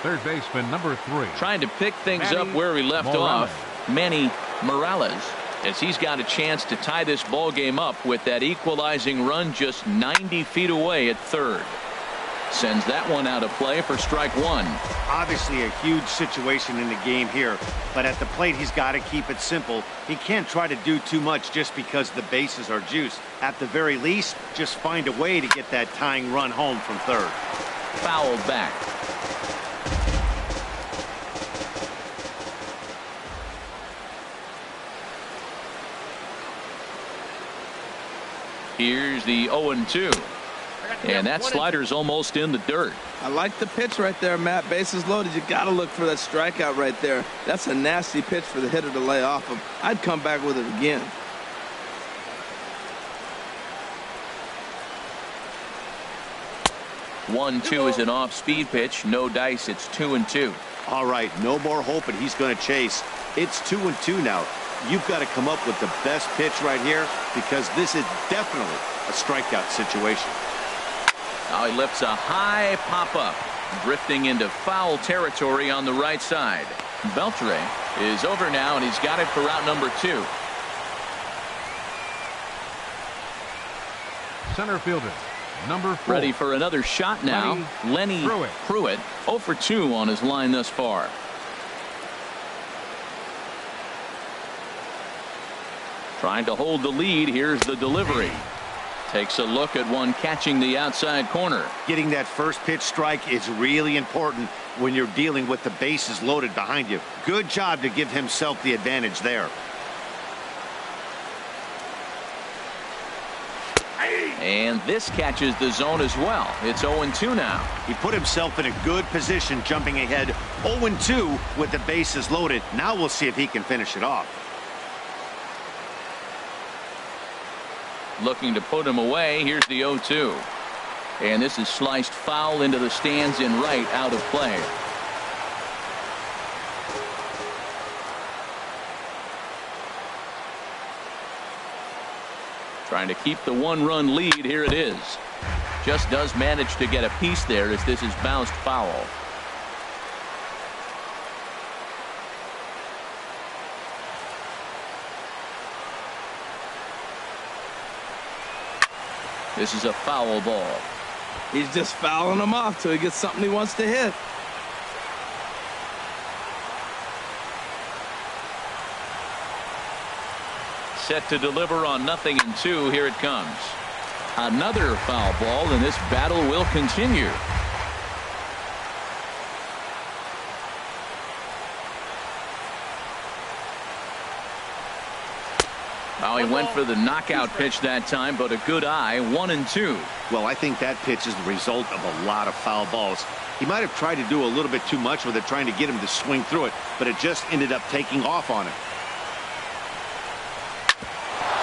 Third baseman, number 3. Trying to pick things up where he left off, Manny Morales, as he's got a chance to tie this ball game up with that equalizing run just 90 feet away at third. Sends that one out of play for strike one. Obviously a huge situation in the game here, but at the plate he's got to keep it simple. He can't try to do too much just because the bases are juiced. At the very least, just find a way to get that tying run home from third. Fouled back. Here's the 0-2. And that slider's almost in the dirt. I like the pitch right there, Matt. Bases loaded. You got to look for that strikeout right there. That's a nasty pitch for the hitter to lay off of. I'd come back with it again. One, two is an off-speed pitch. No dice. It's 2-2. All right, no more hoping he's going to chase. It's 2-2 now. You've got to come up with the best pitch right here because this is definitely a strikeout situation. Now he lifts a high pop-up, drifting into foul territory on the right side. Beltre is over now, and he's got it for route number 2. Center fielder, number 4. Ready for another shot now. Lenny Pruitt, 0 for 2 on his line thus far. Trying to hold the lead. Here's the delivery. Takes a look at one catching the outside corner. Getting that first pitch strike is really important when you're dealing with the bases loaded behind you. Good job to give himself the advantage there. And this catches the zone as well. It's 0-2 now. He put himself in a good position jumping ahead 0-2 with the bases loaded. Now we'll see if he can finish it off. Looking to put him away. Here's the 0-2. And this is sliced foul into the stands in right, out of play. Trying to keep the one-run lead. Here it is. Just does manage to get a piece there as this is bounced foul. This is a foul ball. He's just fouling him off till he gets something he wants to hit. Set to deliver on 0-2. Here it comes. Another foul ball, and this battle will continue. Well, he went for the knockout pitch that time, but a good eye. 1-2. Well, I think that pitch is the result of a lot of foul balls. He might have tried to do a little bit too much with it, trying to get him to swing through it, but it just ended up taking off on him.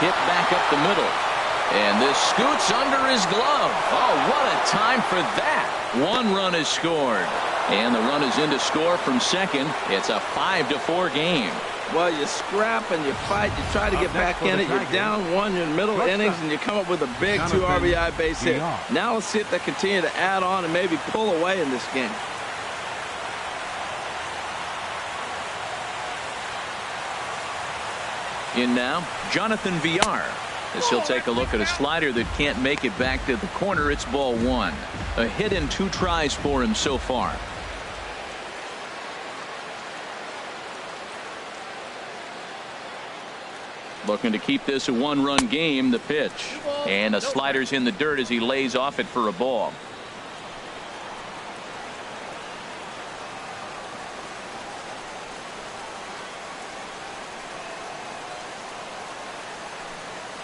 Hit back up the middle. And this scoots under his glove. Oh, what a time for that. One run is scored. And the run is in to score from second. It's a 5-4 game. Well, you scrap and you fight. You try to get back in it. You're down one in the middle innings, and you come up with a big 2 RBI base hit. Now let's see if they continue to add on and maybe pull away in this game. In now, Jonathan Villar, as he'll take a look at a slider that can't make it back to the corner. It's ball 1. A hit in 2 tries for him so far. Looking to keep this a one-run game. The pitch. And a slider's in the dirt as he lays off it for a ball.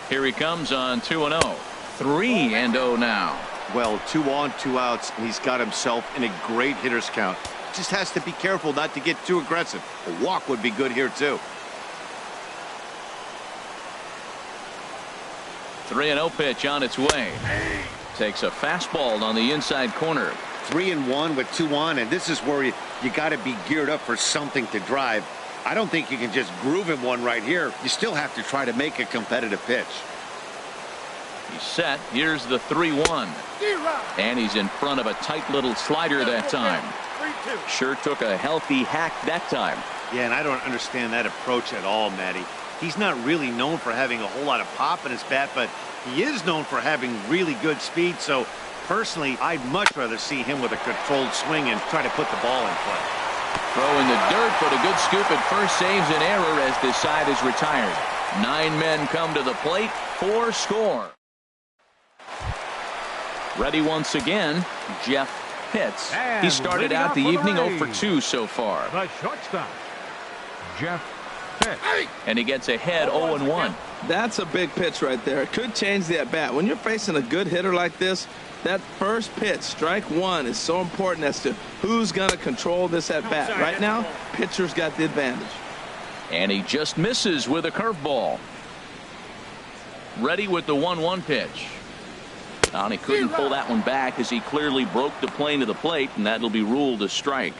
Here he comes on 2-0. 3-0 now. Well, 2 on, 2 outs, and he's got himself in a great hitter's count. Just has to be careful not to get too aggressive. A walk would be good here, too. 3-0 pitch on its way. Takes a fastball on the inside corner. 3-1 with 2 on, and this is where you got to be geared up for something to drive. I don't think you can just groove him one right here. You still have to try to make a competitive pitch. He's set. Here's the 3-1. And he's in front of a tight little slider that time. Sure took a healthy hack that time. Yeah, and I don't understand that approach at all, Matty. He's not really known for having a whole lot of pop in his bat, but he is known for having really good speed. So, personally, I'd much rather see him with a controlled swing and try to put the ball in play. Throw in the dirt, but a good scoop at first saves an error as this side is retired. 9 men come to the plate. 4 score. Ready once again, Jeff Pitts. And he started out the evening 0 for 2 so far. The shortstop, Jeff Pitts. And he gets ahead 0-1. That's a big pitch right there. It could change the at-bat. When you're facing a good hitter like this, that first pitch, strike one, is so important as to who's going to control this at-bat. Right now, pitcher's got the advantage. And he just misses with a curveball. Ready with the 1-1 pitch. And he couldn't pull that one back as he clearly broke the plane to the plate, and that'll be ruled a strike.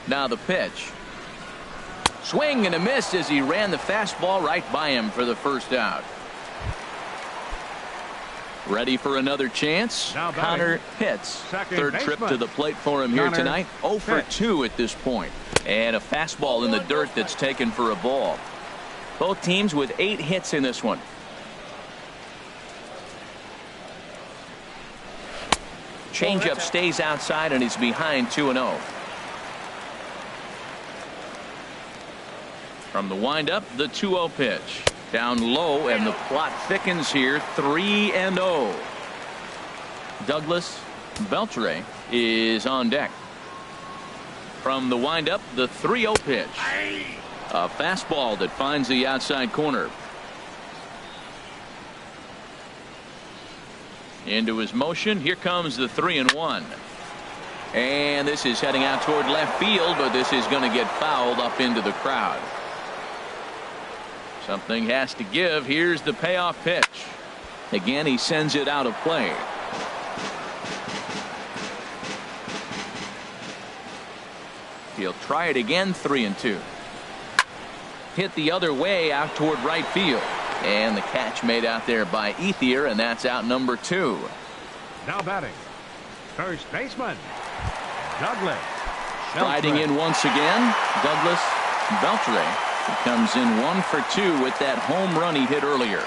Now the pitch. Swing and a miss as he ran the fastball right by him for the first out. Ready for another chance. Connor Pitts. Third trip to the plate for him here tonight. 0 for 2 at this point. And a fastball in the dirt that's taken for a ball. Both teams with 8 hits in this one. Changeup stays outside and he's behind 2-0. From the windup, the 2-0 pitch. Down low, and the plot thickens here. 3-0. Douglas Beltre is on deck. From the windup, the 3-0 pitch. A fastball that finds the outside corner. Into his motion. Here comes the 3-1. And this is heading out toward left field, but this is going to get fouled up into the crowd. Something has to give. Here's the payoff pitch. Again, he sends it out of play. He'll try it again. 3-2. Hit the other way out toward right field. And the catch made out there by Ethier, and that's out number 2. Now batting, first baseman, Douglas. Striding in once again, Douglas Beltre. He comes in 1 for 2 with that home run he hit earlier.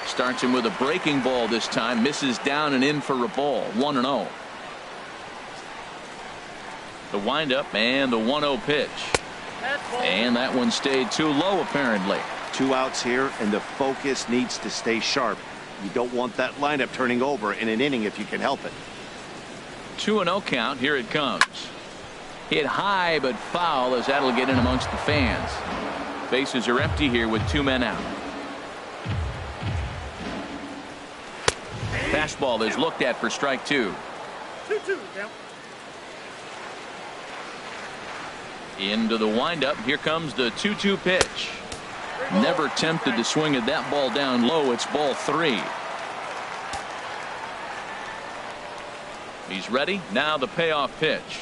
Starts him with a breaking ball this time. Misses down and in for a ball. 1-0. The windup and the 1-0 pitch. And that one stayed too low apparently. 2 outs here, and the focus needs to stay sharp. You don't want that lineup turning over in an inning if you can help it. 2-0 count. Here it comes. Hit high but foul as that'll get in amongst the fans. Bases are empty here with 2 men out. Fastball is looked at for strike 2. 2-2 down. Into the windup. Here comes the 2-2 pitch. Never tempted to swing at that ball down low. It's ball 3. He's ready. Now the payoff pitch.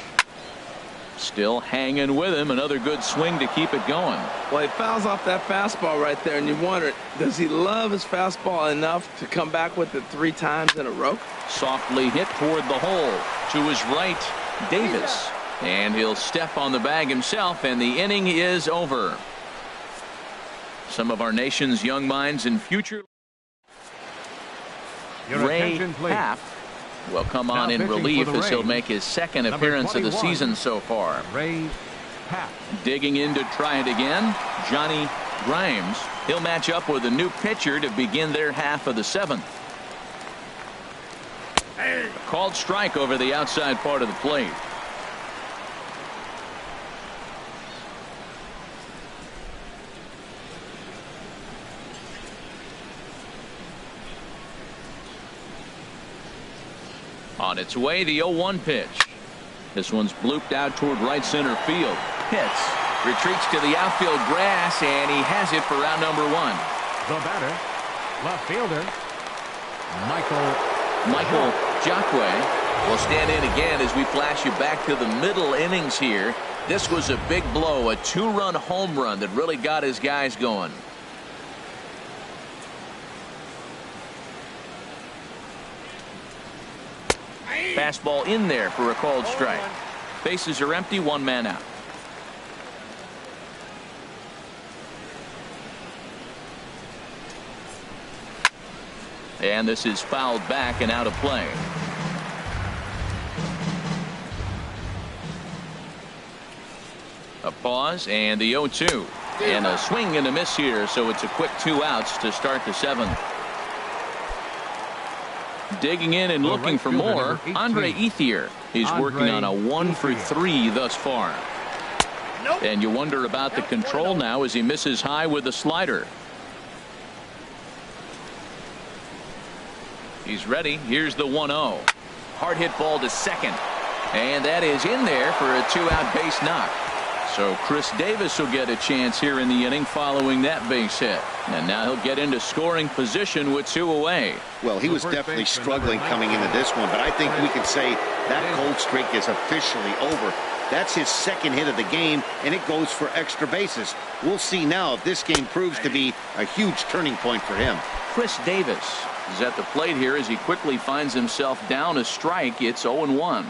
Still hanging with him. Another good swing to keep it going. Well, he fouls off that fastball right there, and you wonder, does he love his fastball enough to come back with it 3 times in a row? Softly hit toward the hole. To his right, Davis. And he'll step on the bag himself, and the inning is over. Some of our nation's young minds and future. Ray Happ will come on in relief as he'll make his second appearance of the season so far. Ray Pat. Digging in to try it again, Johnny Grimes. He'll match up with a new pitcher to begin their half of the 7th. A called strike over the outside part of the plate. On its way, the 0-1 pitch. This one's blooped out toward right center field. Hits. Retreats to the outfield grass, and he has it for round number 1. The batter, left fielder, Michael Jacque will stand in again as we flash you back to the middle innings here. This was a big blow, a 2-run home run that really got his guys going. Fastball in there for a called strike. Bases are empty, 1 man out. And this is fouled back and out of play. A pause and the 0-2. And a swing and a miss here, so it's a quick 2 outs to start the 7th. Digging in and looking for more, Andre Ethier. He's working on a 1-for-3 thus far. And you wonder about the control now as he misses high with the slider. He's ready. Here's the 1-0. Hard hit ball to second. And that is in there for a 2-out base knock. So Chris Davis will get a chance here in the inning following that base hit. And now he'll get into scoring position with 2 away. Well, he was definitely struggling coming into this one, but I think we can say that cold streak is officially over. That's his 2nd hit of the game, and it goes for extra bases. We'll see now if this game proves to be a huge turning point for him. Chris Davis is at the plate here as he quickly finds himself down a strike. It's 0-1.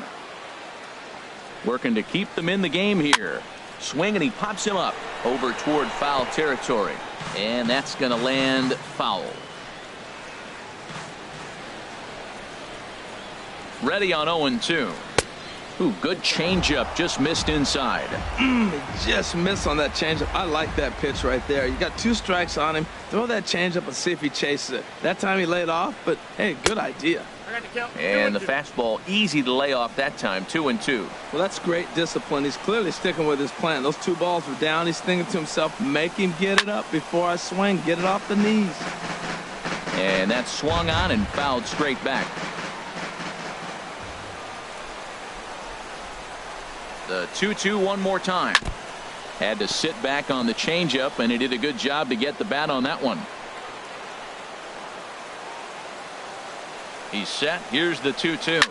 Working to keep them in the game here. Swing, and he pops him up over toward foul territory. And that's going to land foul. Ready on 0-2. Ooh, good changeup, just missed inside. Just missed on that changeup. I like that pitch right there. You got 2 strikes on him. Throw that changeup and see if he chases it. That time he laid off, but hey, good idea. And the fastball easy to lay off that time. 2-2. Well, that's great discipline. He's clearly sticking with his plan. Those 2 balls were down. He's thinking to himself, make him get it up before I swing. Get it off the knees. And that's swung on and fouled straight back. The 2-2 one more time. Had to sit back on the changeup, and he did a good job to get the bat on that one. He's set. Here's the 2-2.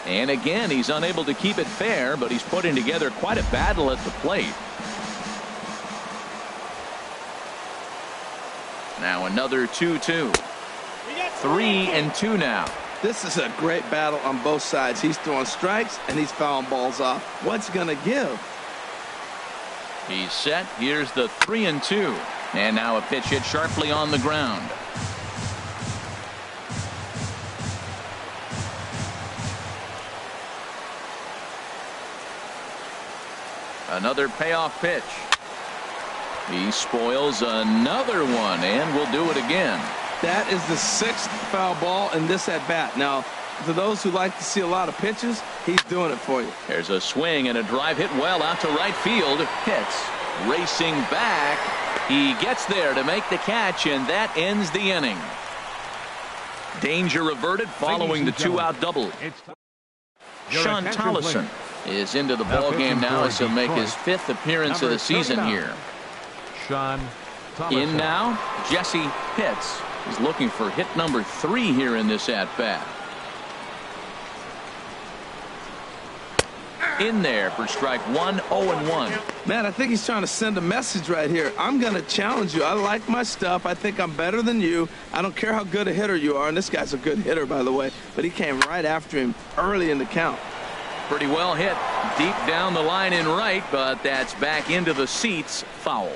And again, he's unable to keep it fair, but he's putting together quite a battle at the plate. Now another 2-2. 3-2 now. This is a great battle on both sides. He's throwing strikes and he's fouling balls off. What's going to give? He's set. Here's the 3-2. And now a pitch hit sharply on the ground. Another payoff pitch. He spoils another one, and will do it again. That is the 6th foul ball in this at bat. Now, to those who like to see a lot of pitches, he's doing it for you. There's a swing and a drive hit well out to right field. Hits. Racing back. He gets there to make the catch, and that ends the inning. Danger averted following the 2-out double. Sean Tollison is into the ball game now as he'll make his 5th appearance of the season here. Sean Tollison. In now, Jesse Pitts is looking for hit number 3 here in this at bat. In there for strike 1. 0-1. Man, I think he's trying to send a message right here. I'm going to challenge you. I like my stuff. I think I'm better than you. I don't care how good a hitter you are. And this guy's a good hitter, by the way. But he came right after him early in the count. Pretty well hit deep down the line in right, but that's back into the seats. Foul.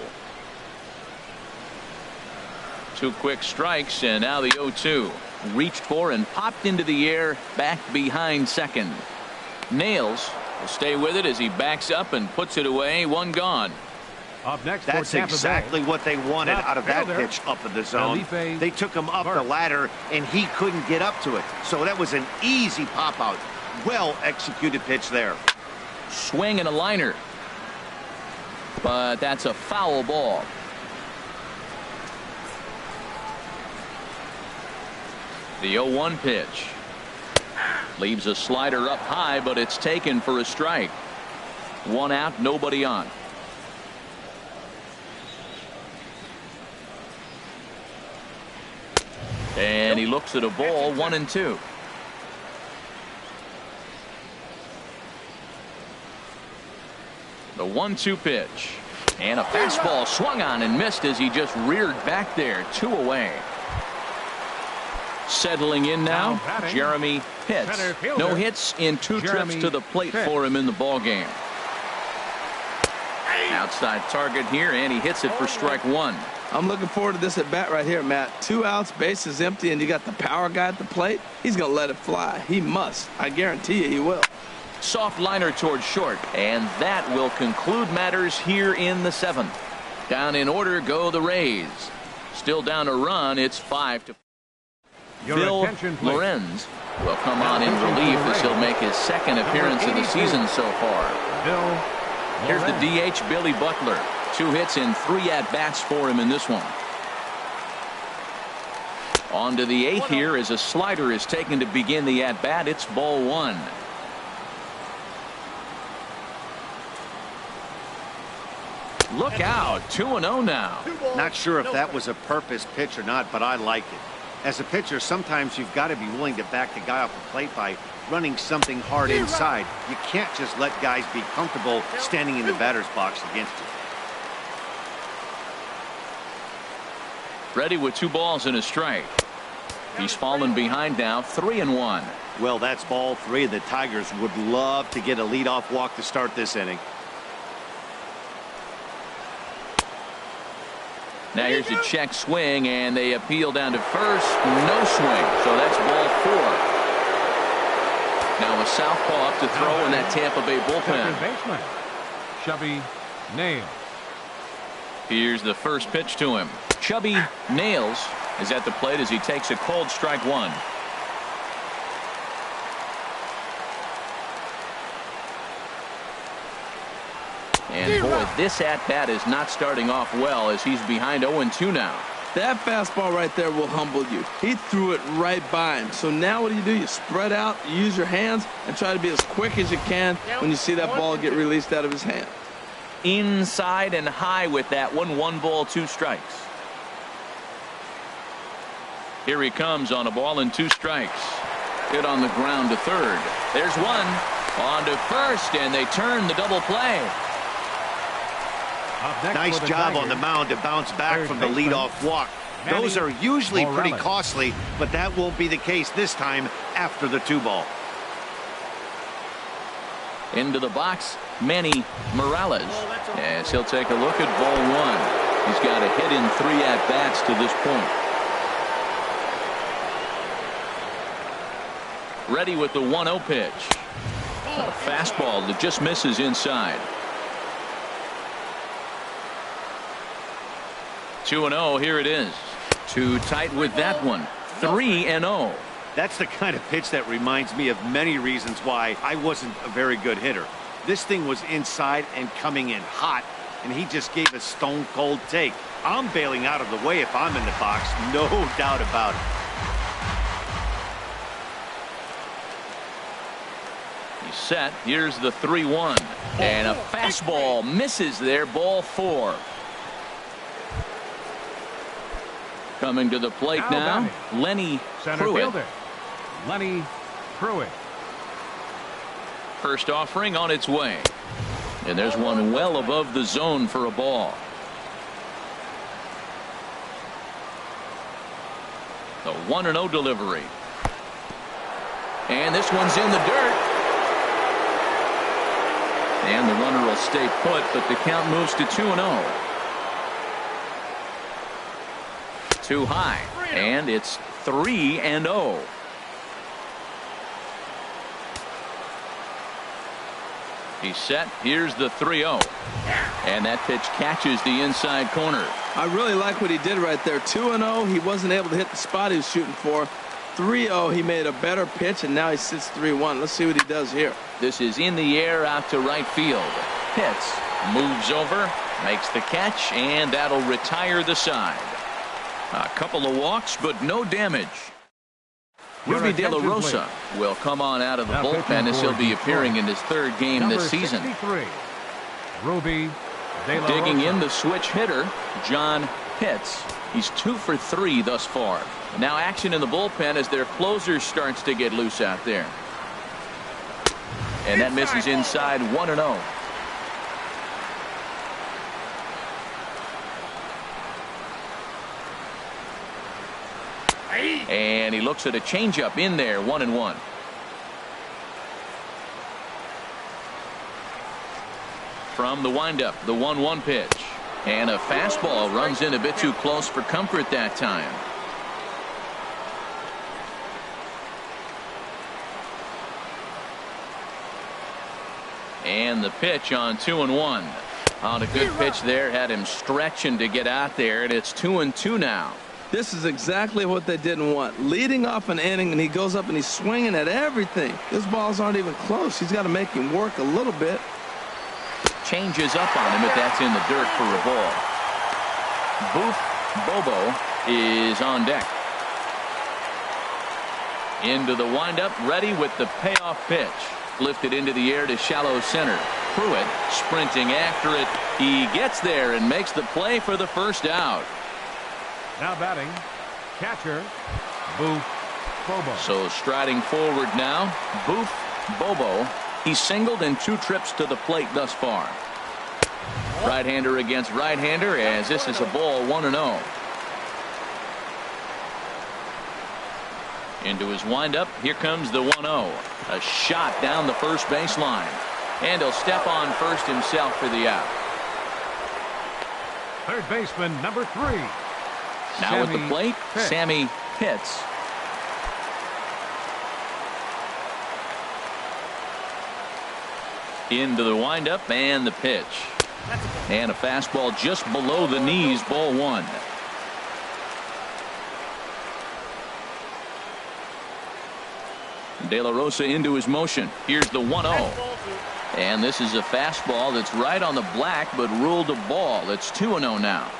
2 quick strikes, and now the 0-2. Reached for and popped into the air back behind second. Nails Will stay with it as he backs up and puts it away. One gone. Up next, that's exactly what they wanted out of that pitch up in the zone. They took him up the ladder, and he couldn't get up to it. So that was an easy pop-out. Well-executed pitch there. Swing and a liner. But that's a foul ball. The 0-1 pitch. Leaves a slider up high, but it's taken for a strike. One out, nobody on. And he looks at a ball, 1-2. The 1-2 pitch. And a fastball swung on and missed as he just reared back there. 2 away. Settling in now, Jeremy Pitts. No hits in 2 trips to the plate for him in the ball game. Outside target here, and he hits it for strike 1. I'm looking forward to this at bat right here, Matt. 2 outs, bases empty, and you got the power guy at the plate. He's going to let it fly. He must. I guarantee you he will. Soft liner towards short, and that will conclude matters here in the 7th. Down in order go the Rays. Still down a run. It's 5-4. Bill Lorenz will come on in relief as he'll make his 2nd appearance of the season so far. Here's the DH, Billy Butler. 2 hits and 3 at-bats for him in this one. On to the 8th here as a slider is taken to begin the at-bat. It's ball 1. Look out, 2-0 now. Not sure if that was a purpose pitch or not, but I like it. As a pitcher, sometimes you've got to be willing to back the guy off the plate by running something hard inside. You can't just let guys be comfortable standing in the batter's box against you. Ready with 2 balls and a strike. He's fallen behind now, 3-1. Well, that's ball 3. The Tigers would love to get a leadoff walk to start this inning. Now here's a check swing, and they appeal down to first. No swing, so that's ball 4. Now a southpaw up to throw in that Tampa Bay bullpen. Baseman, Chubby Nails. Here's the first pitch to him. Chubby Nails is at the plate as he takes a cold strike 1. And boy, this at-bat is not starting off well as he's behind 0-2 now. That fastball right there will humble you. He threw it right by him. So now what do? You spread out, you use your hands, and try to be as quick as you can when you see that ball get released out of his hand. Inside and high with that one. 1 ball, 2 strikes. Here he comes on a ball and 2 strikes. Hit on the ground to third. There's one. On to first, and they turn the double play. Nice job on the mound to bounce back from the leadoff walk. Those are usually pretty costly, but that won't be the case this time after the 2 ball. Into the box, Manny Morales, as he'll take a look at ball 1. He's got a hit in 3 at-bats to this point. Ready with the 1-0 pitch. A fastball that just misses inside. 2-0, here it is. Too tight with that one. 3-0. That's the kind of pitch that reminds me of many reasons why I wasn't a very good hitter. This thing was inside and coming in hot, and he just gave a stone-cold take. I'm bailing out of the way if I'm in the box, no doubt about it. He's set. Here's the 3-1. And a fastball misses there, ball 4. Coming to the plate now, Lenny Pruitt. Lenny Pruitt. First offering on its way. And there's one well above the zone for a ball. The 1-0 delivery. And this one's in the dirt. And the runner will stay put, but the count moves to 2-0. Too high, and it's 3-0. He's set. Here's the 3-0. And that pitch catches the inside corner. I really like what he did right there. 2-0. He wasn't able to hit the spot he was shooting for. 3-0. He made a better pitch, and now he sits 3-1. Let's see what he does here. This is in the air out to right field. Pitts moves over, makes the catch, and that'll retire the side. A couple of walks, but no damage. Ruby De La Rosa will come on out of the bullpen as he'll be appearing in his third game this season. Ruby De La Rosa. Digging in the switch hitter, John Pitts. He's 2 for 3 thus far. Now action in the bullpen as their closer starts to get loose out there. And that misses inside 1-0. And he looks at a changeup in there, 1-1. From the windup, the 1-1 pitch. And a fastball runs in a bit too close for comfort that time. And the pitch on 2-1. On a good pitch there, had him stretching to get out there, and it's 2-2 now. This is exactly what they didn't want. Leading off an inning, and he goes up and he's swinging at everything. His balls aren't even close. He's got to make him work a little bit. Changes up on him if that's in the dirt for a ball. Boof Bobo is on deck. Into the windup, ready with the payoff pitch. Lifted into the air to shallow center. Pruitt sprinting after it. He gets there and makes the play for the first out. Now batting, catcher, Boof Bobo. So striding forward now, Boof Bobo. He's singled in 2 trips to the plate thus far. Right-hander against right-hander as this is a ball 1-0. Into his windup. Here comes the 1-0. A shot down the first baseline. And he'll step on first himself for the out. Third baseman, number 3. Now at the plate, Sammy Pitts. Into the windup and the pitch. And a fastball just below the knees, ball 1. De La Rosa into his motion. Here's the 1-0. And this is a fastball that's right on the black but ruled a ball. It's 2-0 now.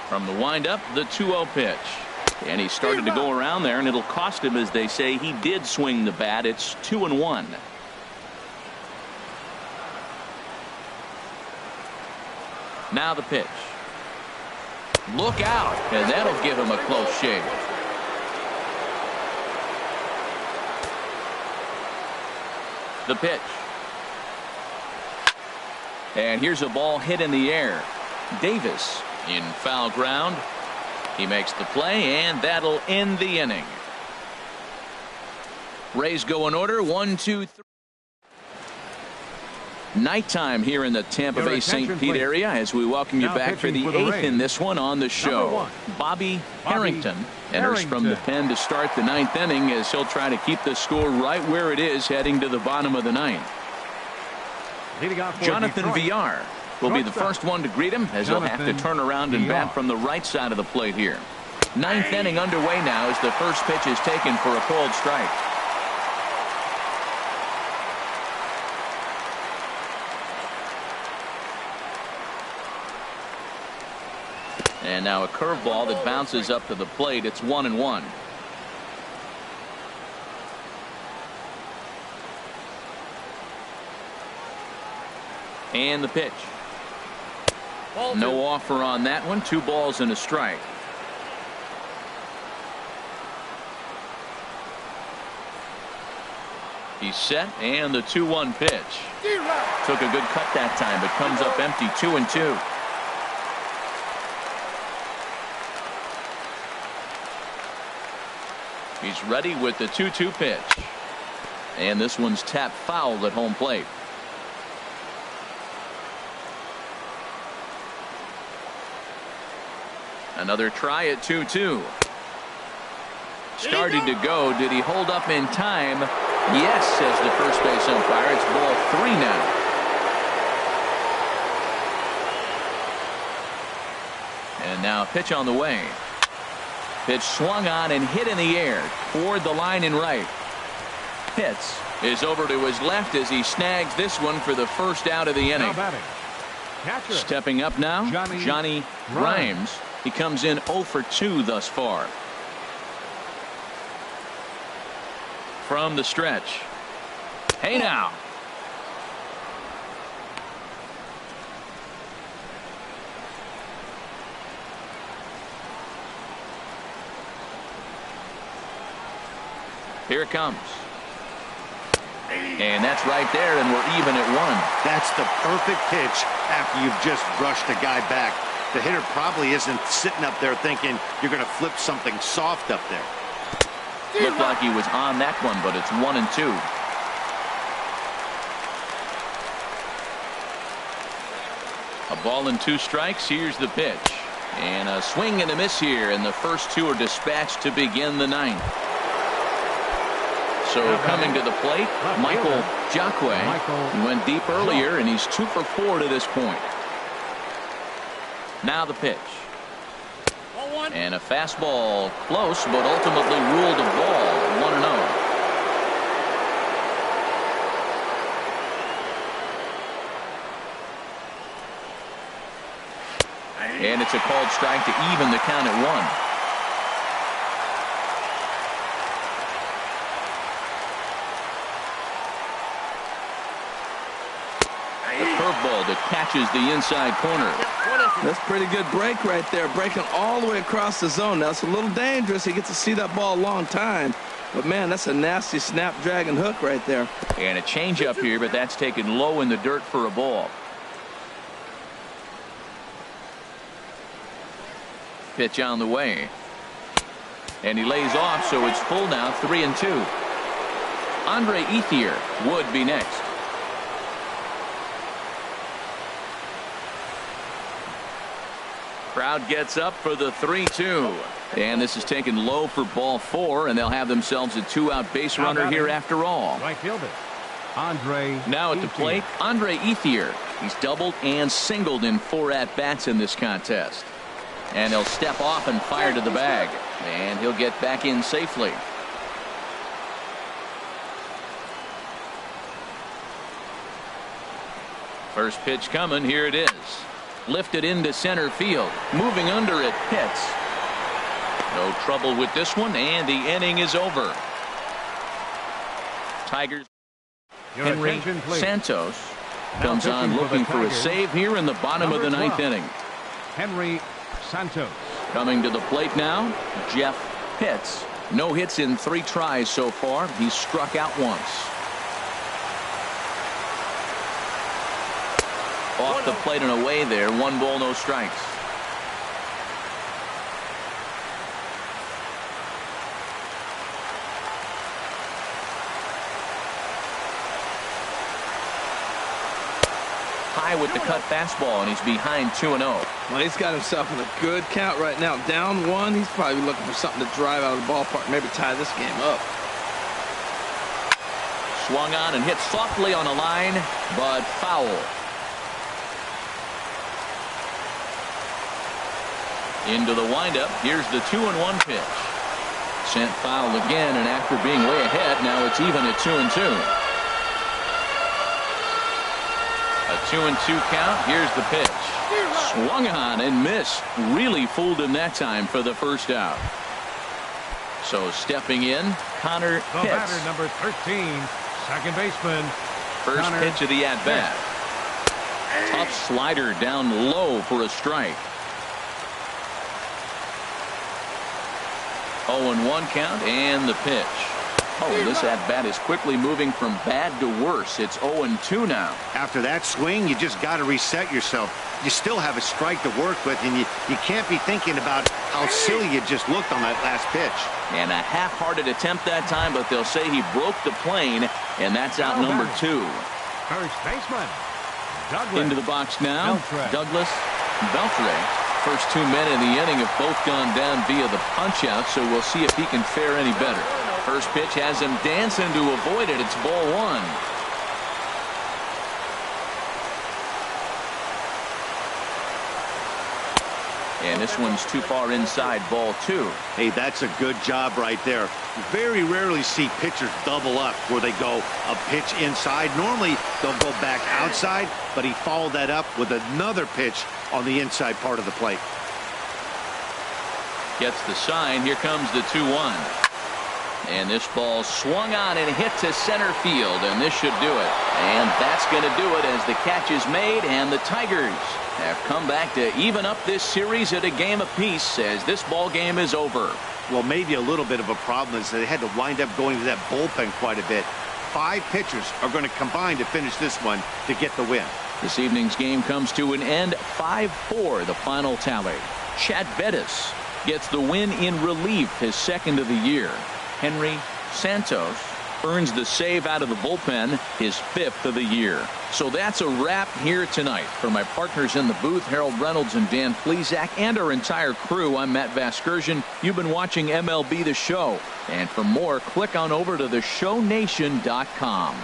From the windup, the 2-0 pitch. And he started to go around there, and it'll cost him, as they say. He did swing the bat. It's 2-1. Now the pitch. Look out, and that'll give him a close shave. The pitch. And here's a ball hit in the air. Davis in foul ground. He makes the play, and that'll end the inning. Rays go in order. 1, 2, 3. Nighttime here in the Tampa Bay St. Pete area as we welcome you back for the 8th in this one on the show. Bobby Harrington enters from the pen to start the 9th inning as he'll try to keep the score right where it is heading to the bottom of the 9th. Jonathan Villar will be the first one to greet him as he'll have to turn around and bat from the right side of the plate here. 9th inning underway now as the first pitch is taken for a cold strike. And now a curveball that bounces up to the plate. It's 1-1. And the pitch. No offer on that one. 2 balls and a strike. He's set, and the 2-1 pitch. Took a good cut that time, but comes up empty. 2-2. He's ready with the 2-2 pitch. And this one's tapped foul at home plate. Another try at 2-2. Started to go. Did he hold up in time? Yes, says the first base umpire. It's ball 3 now. And now a pitch on the way. Pitch swung on and hit in the air toward the line and right. Pitts is over to his left as he snags this one for the first out of the inning. Now batting. Catcher. Stepping up now, Johnny Grimes. He comes in 0 for 2 thus far. From the stretch. Hey now. Here it comes. And that's right there, and we're even at 1. That's the perfect pitch after you've just brushed a guy back. The hitter probably isn't sitting up there thinking you're going to flip something soft up there. Looked like he was on that one, but it's 1-2. A ball and 2 strikes. Here's the pitch. And a swing and a miss here, and the first 2 are dispatched to begin the 9th. So coming to the plate, Michael Jacque. He went deep earlier, and he's 2 for 4 to this point. Now the pitch. And a fastball close, but ultimately ruled a ball. 1-0. And it's a called strike to even the count at 1. Curveball that catches the inside corner. That's pretty good break right there, breaking all the way across the zone. Now it's a little dangerous. He gets to see that ball a long time, but man, that's a nasty snapdragon hook right there. And a changeup here, but that's taken low in the dirt for a ball. Pitch on the way, and he lays off, so it's full now. 3-2. Andre Ethier would be next. Crowd gets up for the 3-2. And this is taken low for ball 4, and they'll have themselves a 2-out base runner here after all. Right fielder, Andre. Now at the plate, Andre Ethier. He's doubled and singled in 4 at-bats in this contest. And he'll step off and fire to the bag. And he'll get back in safely. First pitch coming. Here it is. Lifted into center field. Moving under it, Pitts. No trouble with this one, and the inning is over. Tigers. Your Henry attention, please. Santos Now comes on pitching for the looking for a Tigers, save here in the bottom of the number 9th 12, inning. Henry Santos. Coming to the plate now, Jeff Pitts. No hits in 3 tries so far. He's struck out once. Off the plate and away there. 1 ball, no strikes. High with the cut fastball, and he's behind 2-0. Well, he's got himself in a good count right now. Down 1. He's probably looking for something to drive out of the ballpark, maybe tie this game up. Swung on and hit softly on a line, but foul. Into the windup. Here's the 2-1 pitch. Sent foul again, and after being way ahead, now it's even at 2-2. A 2-2 count. Here's the pitch. Swung on and missed. Really fooled him that time for the first out. So stepping in, Connor The Pitts. batter, number 13, second baseman. First Connor pitch of the at-bat. Tough slider down low for a strike. 0-1 count, and the pitch. Oh, this at-bat is quickly moving from bad to worse. It's 0-2 now. After that swing, you just got to reset yourself. You still have a strike to work with, and you can't be thinking about how silly you just looked on that last pitch. And a half-hearted attempt that time, but they'll say he broke the plane, and that's out number 2. First baseman, Douglas. Into the box now, Beltre. Douglas Beltre. First 2 men in the inning have both gone down via the punch-out, so we'll see if he can fare any better. First pitch has him dancing to avoid it. It's ball one. And this one's too far inside, ball two. Hey, that's a good job right there. You very rarely see pitchers double up where they go a pitch inside. Normally, they'll go back outside, but he followed that up with another pitch on the inside part of the plate. Gets the sign. Here comes the 2-1. And this ball swung on and hit to center field, and this should do it. And that's going to do it as the catch is made, and the Tigers have come back to even up this series at a game apiece as this ball game is over. Well, maybe a little bit of a problem is that they had to wind up going to that bullpen quite a bit. 5 pitchers are going to combine to finish this one to get the win. This evening's game comes to an end. 5-4 the final tally. Chad Bettis gets the win in relief, his second of the year. Henry Santos earns the save out of the bullpen, his 5th of the year. So that's a wrap here tonight. For my partners in the booth, Harold Reynolds and Dan Plesac, and our entire crew, I'm Matt Vasgersian. You've been watching MLB The Show. And for more, click on over to theshownation.com.